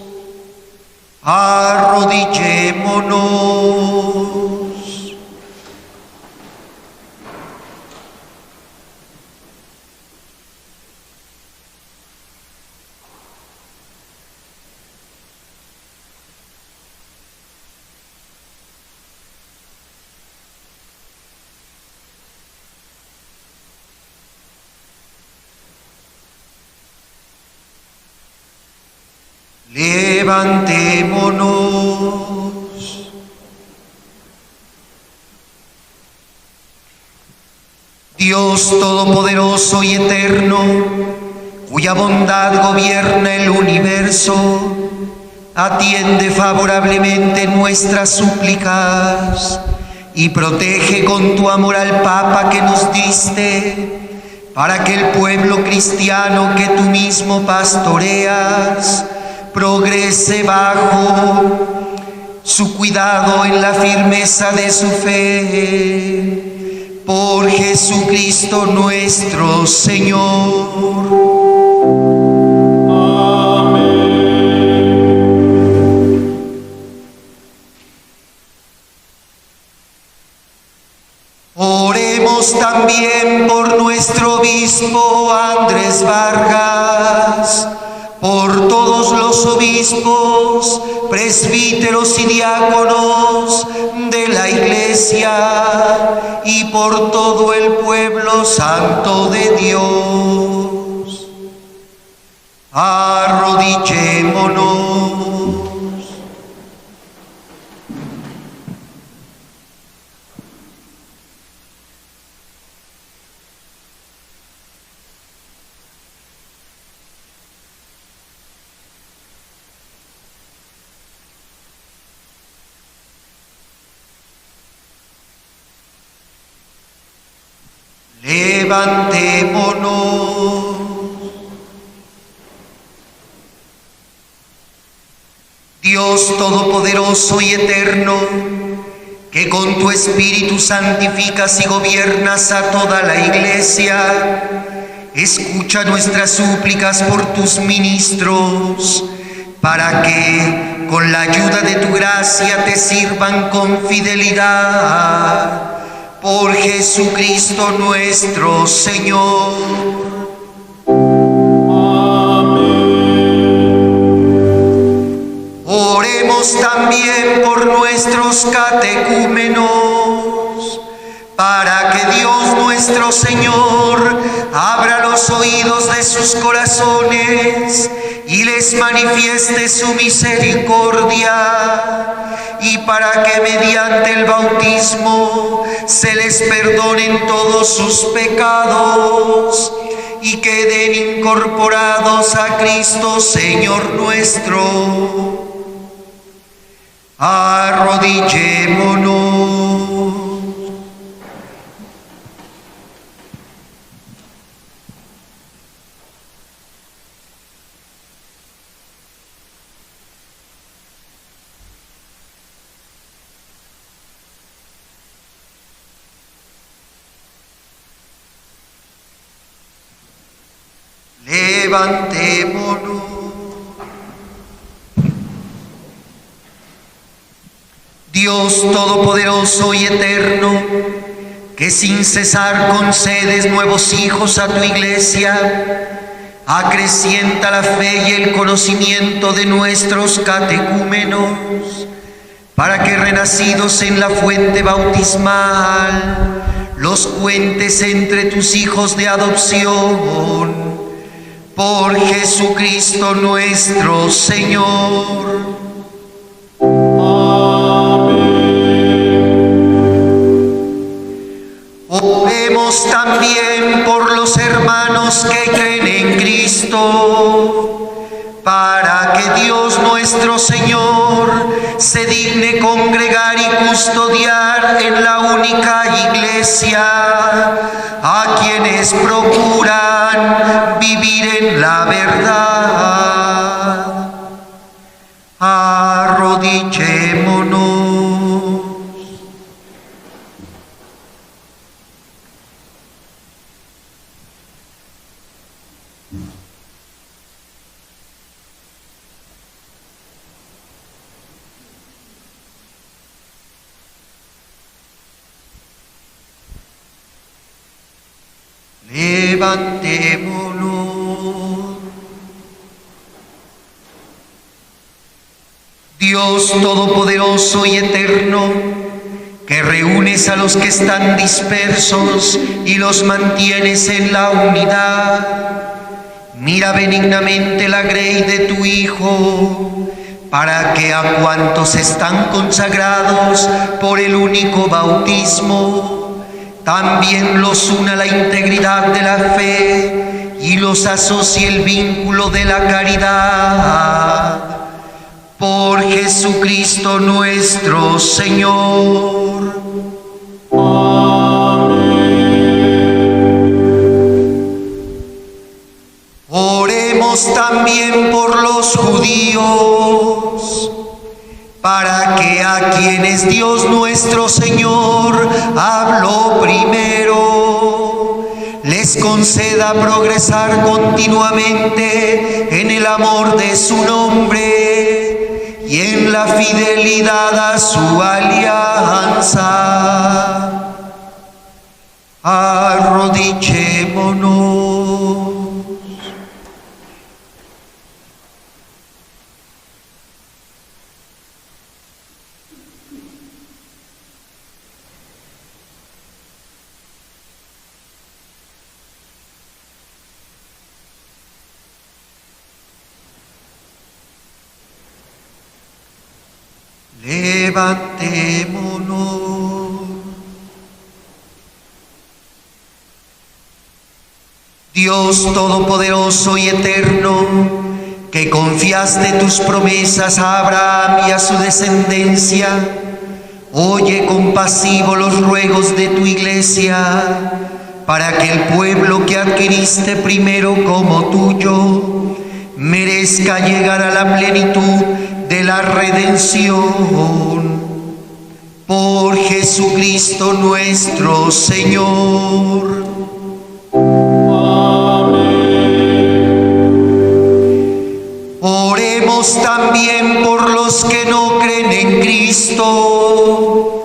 Arrodillémonos. Levantémonos. Dios Todopoderoso y Eterno, cuya bondad gobierna el universo, atiende favorablemente nuestras súplicas y protege con tu amor al Papa que nos diste, para que el pueblo cristiano que tú mismo pastoreas progrese bajo su cuidado en la firmeza de su fe. Por Jesucristo nuestro Señor. Amén. Oremos también por nuestro obispo Andrés Vargas, por todos los obispos, presbíteros y diáconos de la Iglesia y por todo el pueblo santo de Dios. Arrodillémonos. Levantémonos. Dios Todopoderoso y Eterno, que con tu Espíritu santificas y gobiernas a toda la Iglesia, escucha nuestras súplicas por tus ministros, para que, con la ayuda de tu gracia, te sirvan con fidelidad. Por Jesucristo nuestro Señor. Amén. Oremos también por nuestros catecúmenos, para que Dios nuestro Señor abra los oídos de sus corazones y les manifieste su misericordia, y para que mediante el bautismo se les perdonen todos sus pecados y queden incorporados a Cristo Señor nuestro. Arrodillémonos. Levantémonos. Dios Todopoderoso y Eterno, que sin cesar concedes nuevos hijos a tu Iglesia, acrecienta la fe y el conocimiento de nuestros catecúmenos, para que renacidos en la fuente bautismal los cuentes entre tus hijos de adopción. Por Jesucristo nuestro Señor. Oremos también por los hermanos que creen en Cristo, para que Dios nuestro Señor se digne congregar y custodiar en la única Iglesia a quienes procuran vivir en la verdad. Arrodillémonos. Levantémonos. Dios Todopoderoso y Eterno, que reúnes a los que están dispersos y los mantienes en la unidad, mira benignamente la grey de tu Hijo, para que a cuantos están consagrados por el único bautismo, también los una la integridad de la fe y los asocie el vínculo de la caridad. Por Jesucristo nuestro Señor. Amén. Oremos también por los judíos, para que a quienes Dios nuestro Señor habló primero, les conceda progresar continuamente en el amor de su nombre y en la fidelidad a su alianza. Arrodillémonos. Levantémonos. Dios Todopoderoso y Eterno, que confiaste tus promesas a Abraham y a su descendencia, oye compasivo los ruegos de tu Iglesia, para que el pueblo que adquiriste primero como tuyo merezca llegar a la plenitud de la redención. Por Jesucristo nuestro Señor. Amén. Oremos también por los que no creen en Cristo,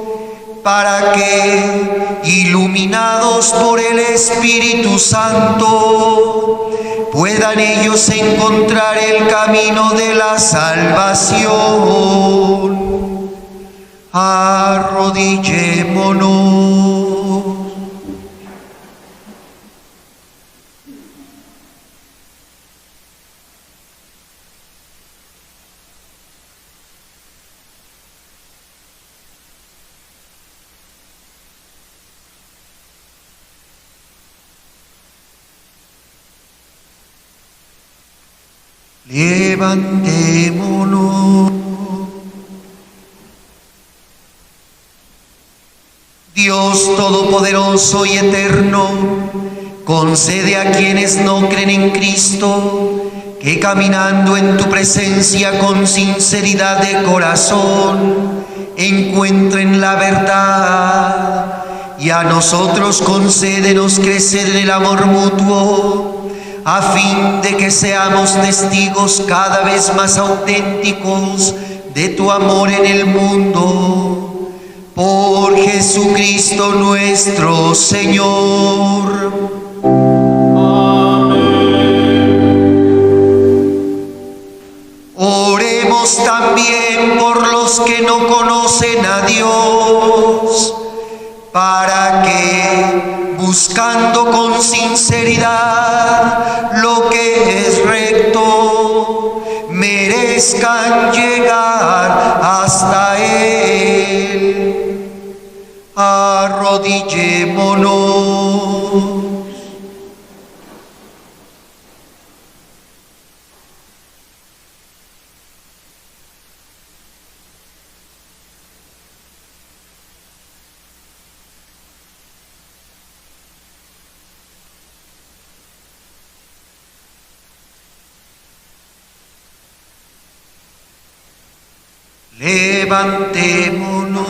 para que, iluminados por el Espíritu Santo, puedan ellos encontrar el camino de la salvación. Arrodillémonos. Levantémonos. Dios Todopoderoso y Eterno, concede a quienes no creen en Cristo que caminando en tu presencia con sinceridad de corazón encuentren la verdad, y a nosotros concédenos crecer en el amor mutuo, a fin de que seamos testigos cada vez más auténticos de tu amor en el mundo. Por Jesucristo nuestro Señor. Amén. Oremos también por los que no conocen a Dios, para que, buscando con sinceridad lo que es recto, merezcan llegar hasta Él. Arrodillémonos. Levantémonos.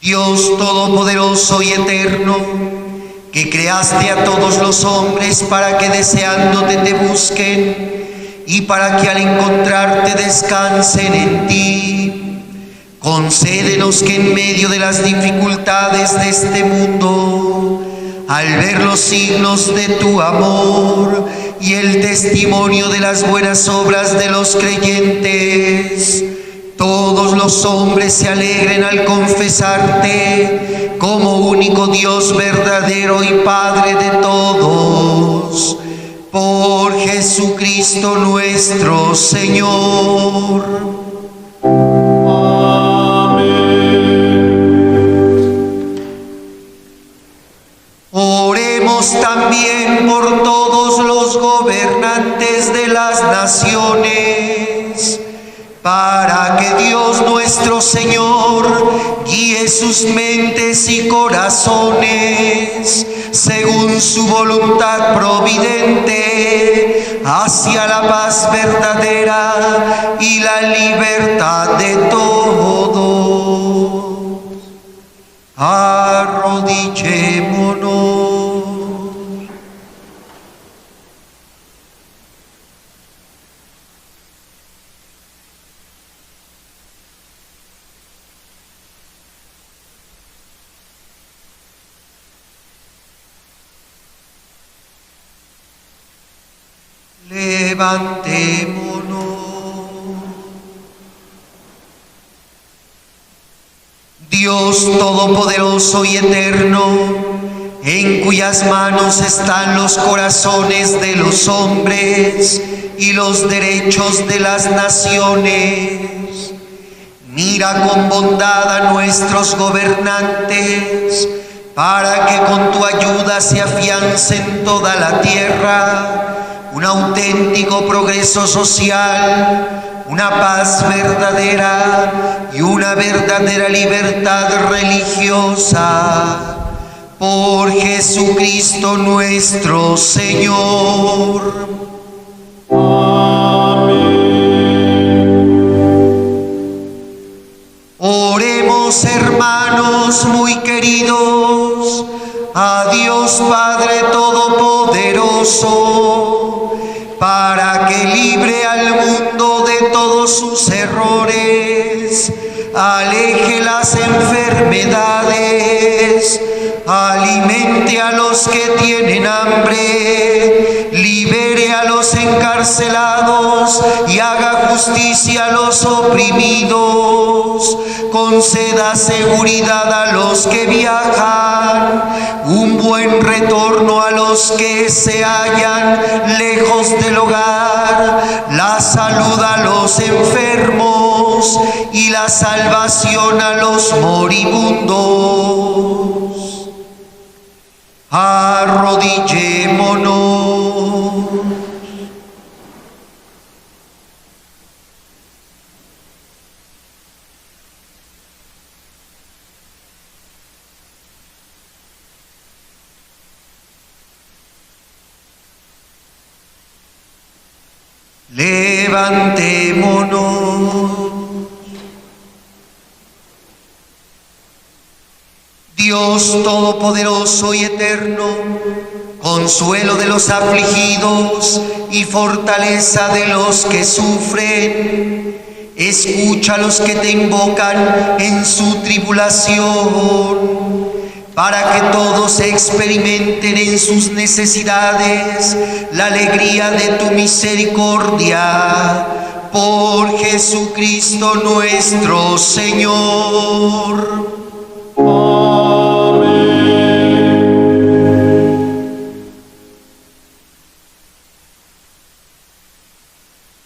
Dios Todopoderoso y Eterno, que creaste a todos los hombres para que deseándote te busquen y para que al encontrarte descansen en ti, concédenos que en medio de las dificultades de este mundo, al ver los signos de tu amor y el testimonio de las buenas obras de los creyentes, todos los hombres se alegren al confesarte como único Dios verdadero y Padre de todos, por Jesucristo nuestro Señor. Oremos también por todos los gobernantes de las naciones, para que Dios nuestro Señor guíe sus mentes y corazones según su voluntad providente hacia la paz verdadera y la libertad de todos. Arrodillémonos. Levantémonos. Dios Todopoderoso y Eterno, en cuyas manos están los corazones de los hombres y los derechos de las naciones, mira con bondad a nuestros gobernantes, para que con tu ayuda se afiance en toda la tierra un auténtico progreso social, una paz verdadera y una verdadera libertad religiosa, por Jesucristo nuestro Señor. Oremos, hermanos muy queridos, a Dios Padre Todopoderoso, para que libre al mundo de todos sus errores, aleje las enfermedades, alimente a los que tienen hambre, libere a los encarcelados y haga justicia a los oprimidos, conceda seguridad a los que viajan, un buen retorno a los que se hallan lejos del hogar, la salud a los enfermos y la salvación a los moribundos. Arrodillémonos. Levantémonos. Dios Todopoderoso y Eterno, consuelo de los afligidos y fortaleza de los que sufren, escucha a los que te invocan en su tribulación, para que todos experimenten en sus necesidades la alegría de tu misericordia. Por Jesucristo nuestro Señor.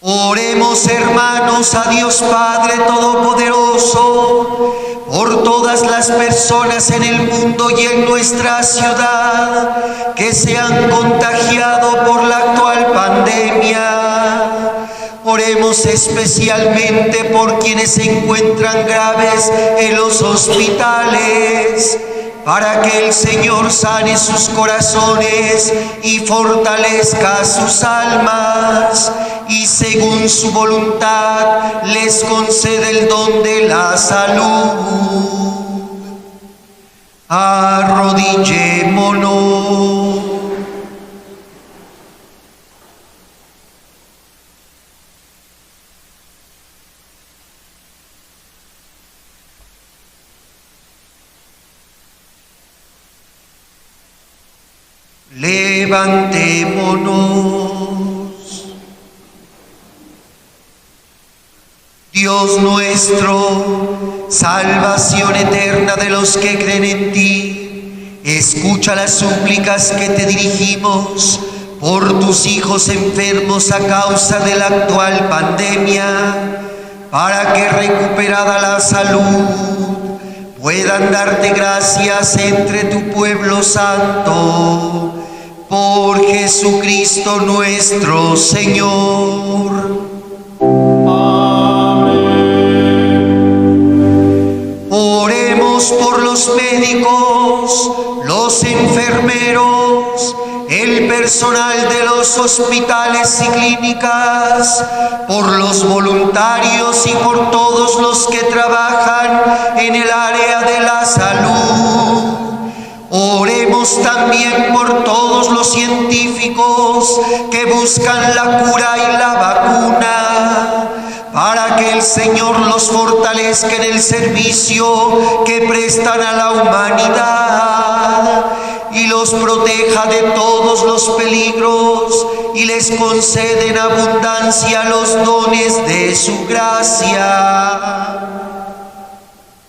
Oremos, hermanos, a Dios Padre Todopoderoso, por todas las personas en el mundo y en nuestra ciudad que se han contagiado por la actual pandemia. Oremos especialmente por quienes se encuentran graves en los hospitales, para que el Señor sane sus corazones y fortalezca sus almas, y según su voluntad les concede el don de la salud. Arrodillémonos. Levantémonos. Dios nuestro, salvación eterna de los que creen en ti, escucha las súplicas que te dirigimos por tus hijos enfermos a causa de la actual pandemia, para que recuperada la salud puedan darte gracias entre tu pueblo santo. Por Jesucristo nuestro Señor. Amén. Oremos por los médicos, los enfermeros, el personal de los hospitales y clínicas, por los voluntarios y por todos los que trabajan en el área de la salud. Oremos también por todos los científicos que buscan la cura y la vacuna, para que el Señor los fortalezca en el servicio que prestan a la humanidad y los proteja de todos los peligros y les concede en abundancia los dones de su gracia.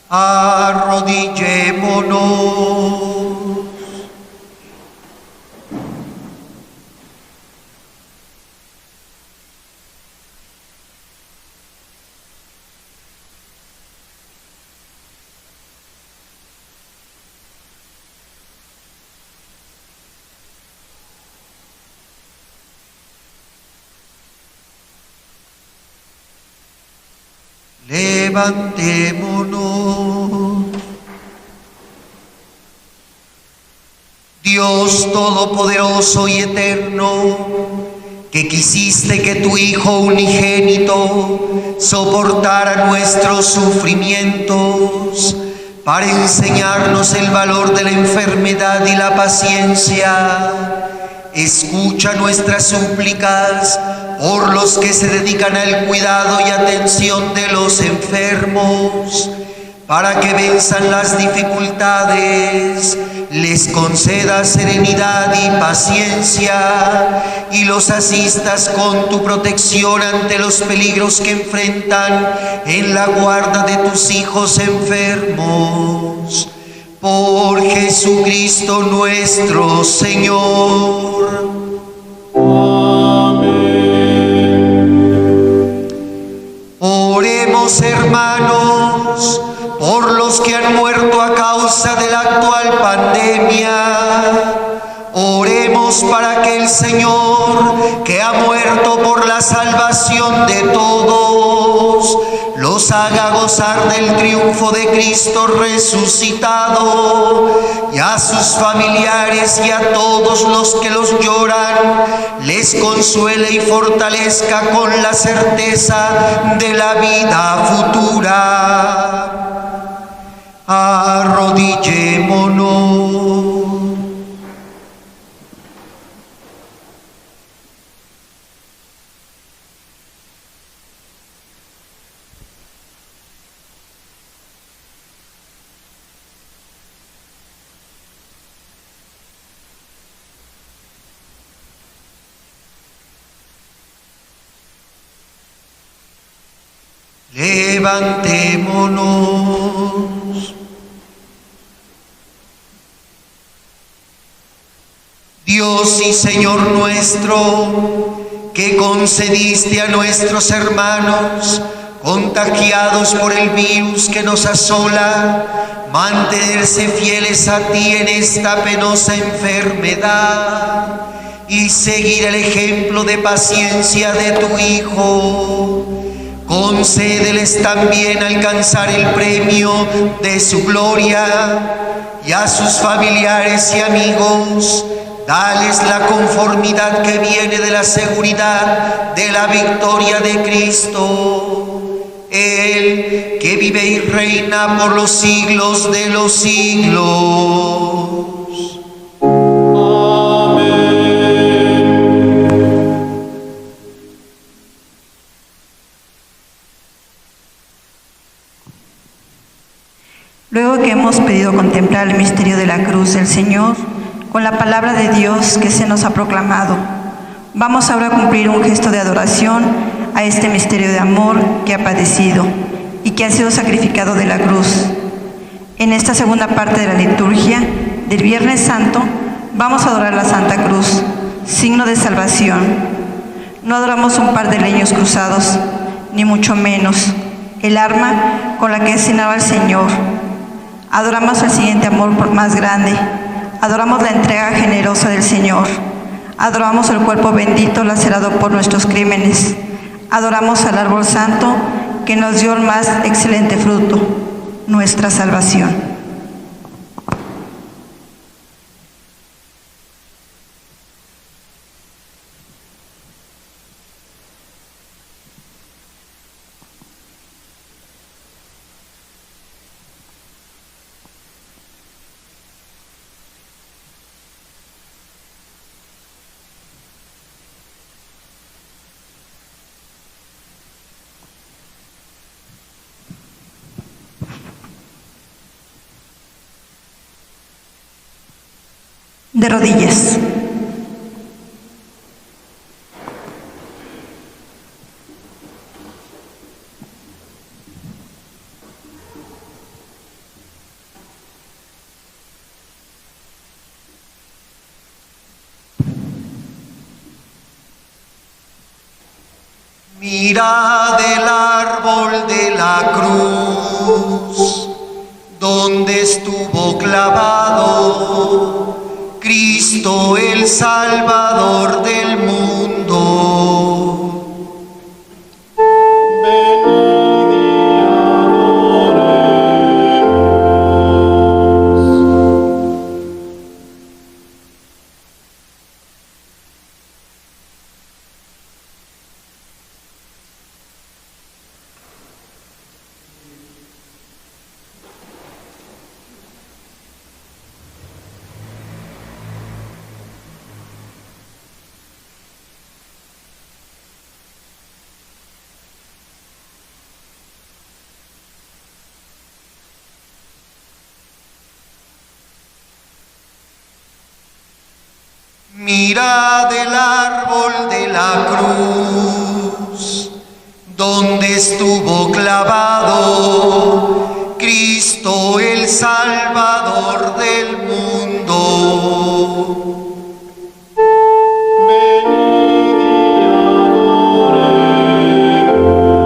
Arrodillémonos. Levantémonos. Dios todopoderoso y eterno, que quisiste que tu Hijo unigénito soportara nuestros sufrimientos para enseñarnos el valor de la enfermedad y la paciencia, escucha nuestras súplicas por los que se dedican al cuidado y atención de los enfermos, para que venzan las dificultades, les concedas serenidad y paciencia y los asistas con tu protección ante los peligros que enfrentan en la guarda de tus hijos enfermos. Por Jesucristo nuestro Señor. Oremos, hermanos, por los que han muerto a causa de la actual pandemia. Oremos para que el Señor, que ha muerto por la salvación de todos, los haga gozar del triunfo de Cristo resucitado, y a sus familiares y a todos los que los lloran, les consuele y fortalezca con la certeza de la vida futura. Arrodillémonos. Levantémonos. Dios y Señor nuestro, que concediste a nuestros hermanos contagiados por el virus que nos asola, mantenerse fieles a ti en esta penosa enfermedad y seguir el ejemplo de paciencia de tu Hijo. Concédeles también alcanzar el premio de su gloria, y a sus familiares y amigos dales la conformidad que viene de la seguridad de la victoria de Cristo. Él que vive y reina por los siglos de los siglos. Amén. Luego que hemos pedido contemplar el misterio de la cruz del Señor, con la palabra de Dios que se nos ha proclamado, vamos ahora a cumplir un gesto de adoración a este misterio de amor que ha padecido y que ha sido sacrificado de la cruz. En esta segunda parte de la liturgia del Viernes Santo vamos a adorar la Santa Cruz, signo de salvación. No adoramos un par de leños cruzados, ni mucho menos el arma con la que asesinaba al Señor. Adoramos el siguiente amor más grande. Adoramos la entrega generosa del Señor. Adoramos el cuerpo bendito lacerado por nuestros crímenes. Adoramos al árbol santo que nos dio el más excelente fruto, nuestra salvación. De rodillas. Mirad el árbol de la cruz, donde estuvo clavado Cristo el Salvador del mundo. Venid y adoremos. Mirad el árbol de la cruz, donde estuvo clavado Cristo el Salvador del mundo. Venid y adoremos.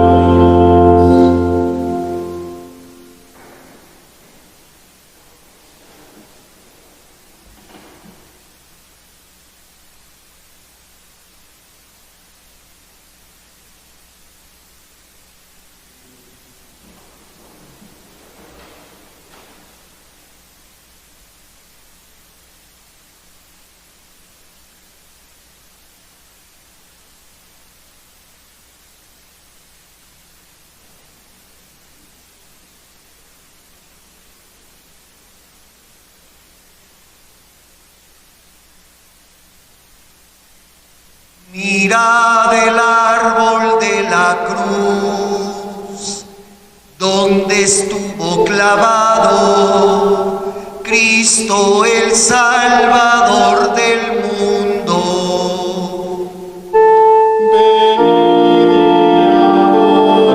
Mirad el árbol de la cruz, donde estuvo clavado Cristo el Salvador del mundo. Venid y adoremos.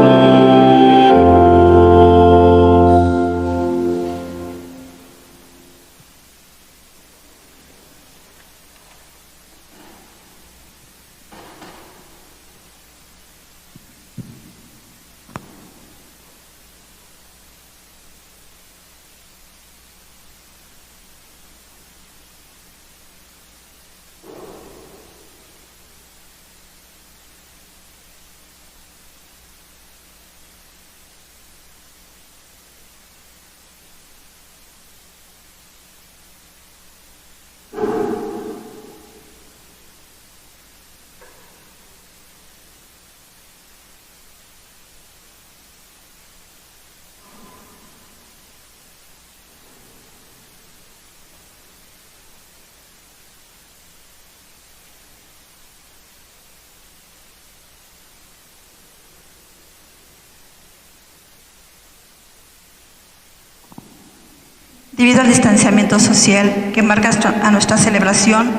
Debido al distanciamiento social que marca a nuestra celebración,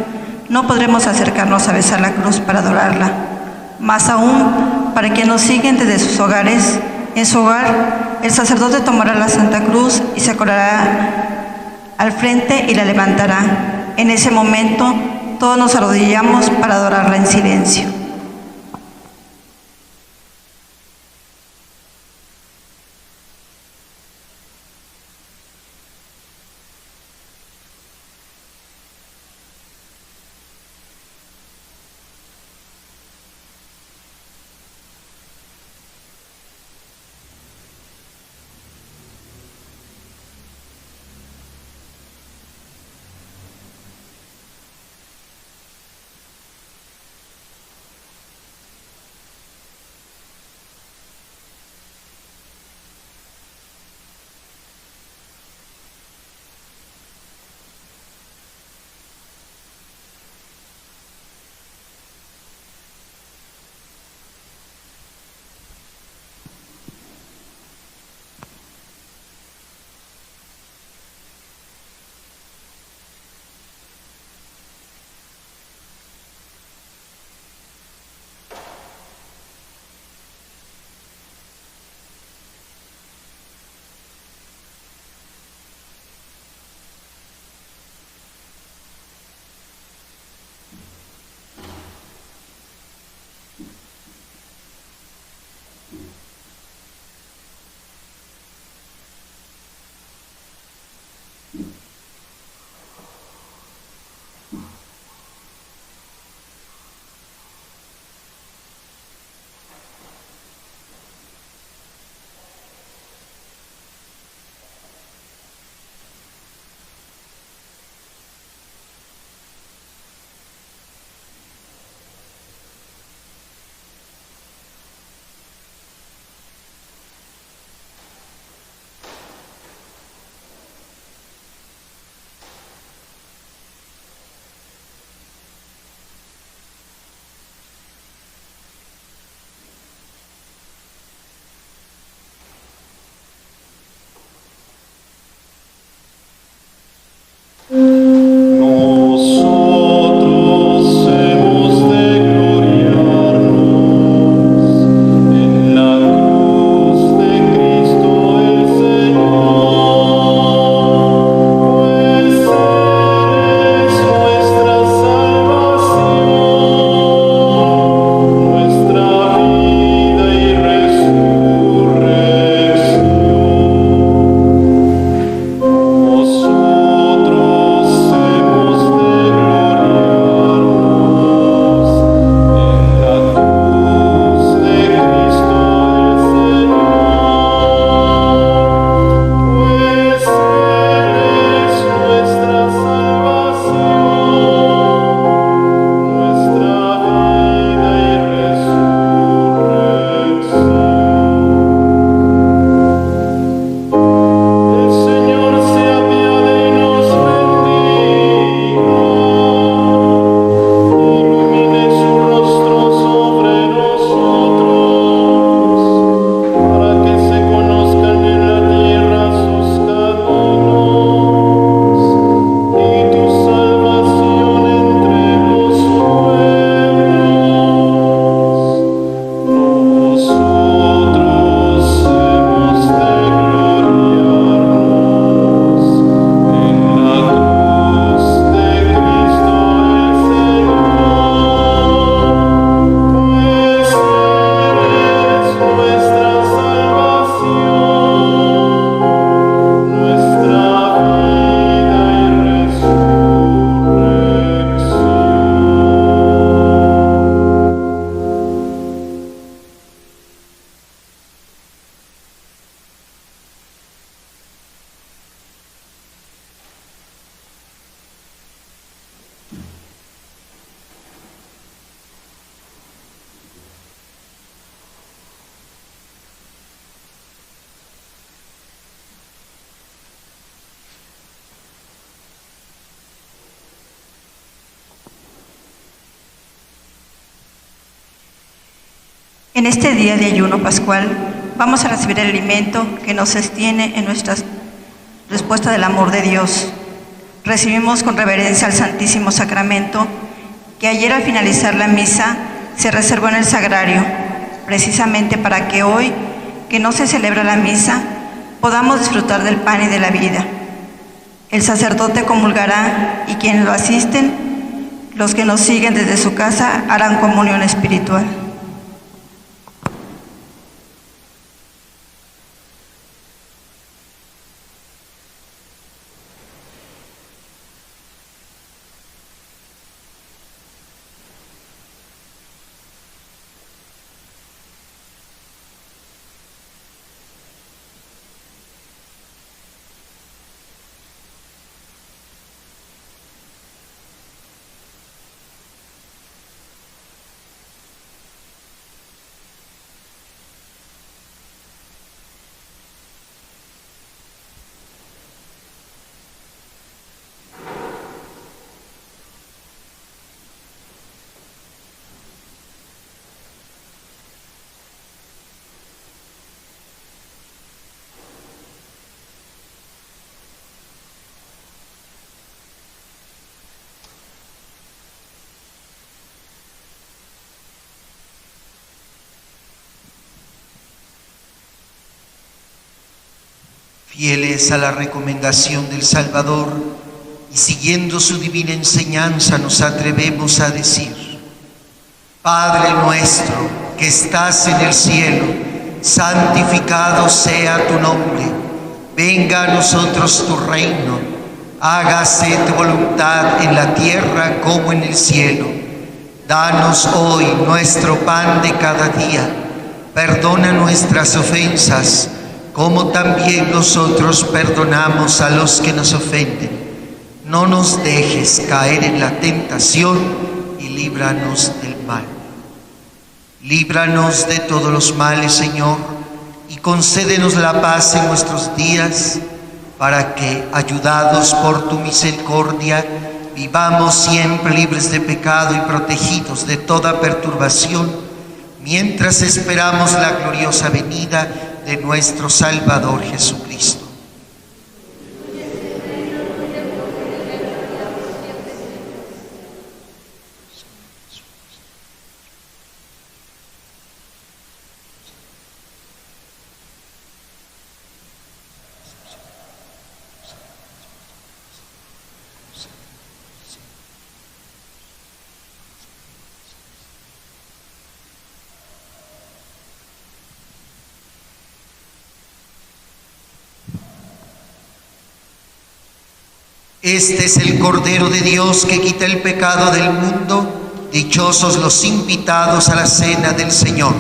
no podremos acercarnos a besar la cruz para adorarla. Más aún, para quienes nos siguen desde sus hogares, en su hogar, el sacerdote tomará la Santa Cruz y se colará al frente y la levantará. En ese momento, todos nos arrodillamos para adorarla en silencio. En este día de ayuno pascual vamos a recibir el alimento que nos sostiene en nuestras respuesta del amor de Dios. Recibimos con reverencia al Santísimo Sacramento, que ayer al finalizar la misa se reservó en el sagrario, precisamente para que hoy, que no se celebra la misa, podamos disfrutar del pan y de la vida. El sacerdote comulgará y quienes lo asisten, los que nos siguen desde su casa, harán comunión espiritual. Fieles a la recomendación del Salvador y siguiendo su divina enseñanza, nos atrevemos a decir: Padre nuestro que estás en el cielo, santificado sea tu nombre. Venga a nosotros tu reino. Hágase tu voluntad en la tierra como en el cielo. Danos hoy nuestro pan de cada día. Perdona nuestras ofensas, como también nosotros perdonamos a los que nos ofenden. No nos dejes caer en la tentación y líbranos del mal. Líbranos de todos los males, Señor, y concédenos la paz en nuestros días, para que, ayudados por tu misericordia, vivamos siempre libres de pecado y protegidos de toda perturbación, mientras esperamos la gloriosa venida de nuestro Salvador Jesucristo. Este es el Cordero de Dios que quita el pecado del mundo. Dichosos los invitados a la cena del Señor.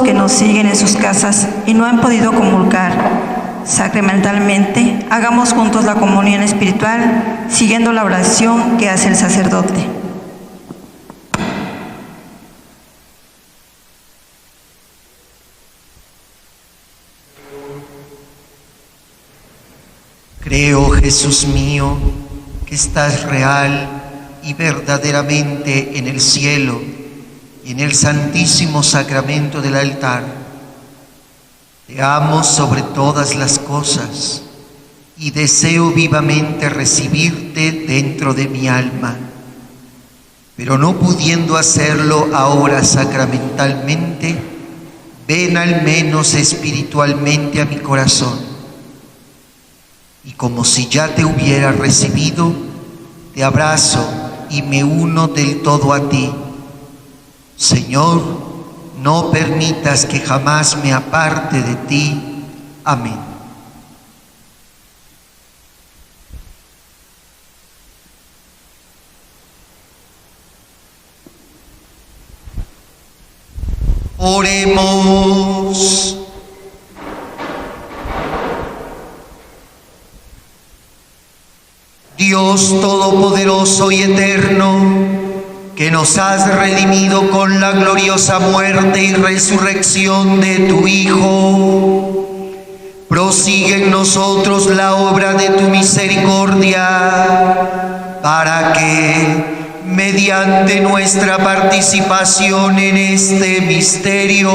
los que nos siguen en sus casas y no han podido comulgar sacramentalmente, hagamos juntos la comunión espiritual, siguiendo la oración que hace el sacerdote. Creo, Jesús mío, que estás real y verdaderamente en el cielo y en el santísimo sacramento del altar. Te amo sobre todas las cosas y deseo vivamente recibirte dentro de mi alma, pero no pudiendo hacerlo ahora sacramentalmente, ven al menos espiritualmente a mi corazón. Y como si ya te hubiera recibido, te abrazo y me uno del todo a ti. Señor, no permitas que jamás me aparte de ti. Amén. Oremos. Dios Todopoderoso y Eterno, que nos has redimido con la gloriosa muerte y resurrección de tu Hijo, prosigue en nosotros la obra de tu misericordia, para que, mediante nuestra participación en este misterio,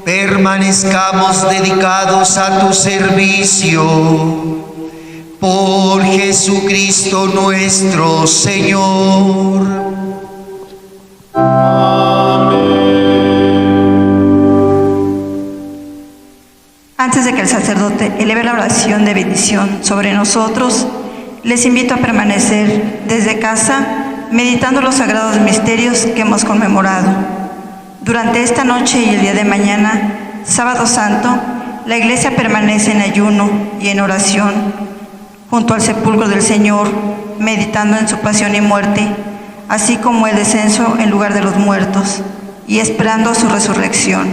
permanezcamos dedicados a tu servicio. Por Jesucristo nuestro Señor. Antes de que el sacerdote eleve la oración de bendición sobre nosotros, les invito a permanecer desde casa meditando los sagrados misterios que hemos conmemorado. Durante esta noche y el día de mañana, Sábado Santo, la Iglesia permanece en ayuno y en oración junto al sepulcro del Señor, meditando en su pasión y muerte, así como el descenso en lugar de los muertos, y esperando su resurrección.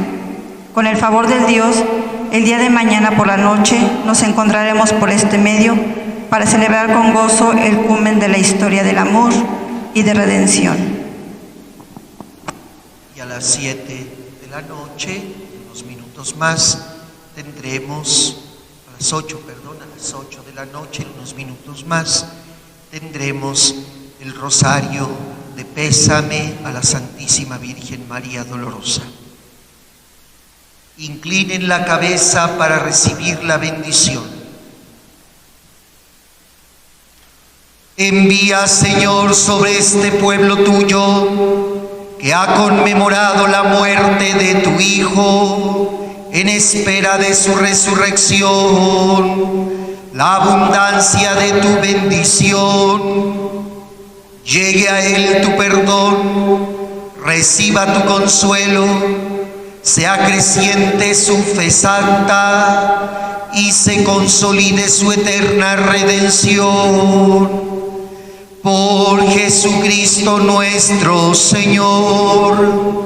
Con el favor del Dios, el día de mañana por la noche nos encontraremos por este medio para celebrar con gozo el culmen de la historia del amor y de redención. Y a las 7 de la noche, unos minutos más, tendremos, a las 8 de la noche, en unos minutos más, tendremos el rosario de pésame a la Santísima Virgen María Dolorosa. Inclinen la cabeza para recibir la bendición. Envía, Señor, sobre este pueblo tuyo, que ha conmemorado la muerte de tu Hijo, en espera de su resurrección, la abundancia de tu bendición. Llegue a él tu perdón, reciba tu consuelo, sea creciente su fe santa y se consolide su eterna redención. Por Jesucristo nuestro Señor.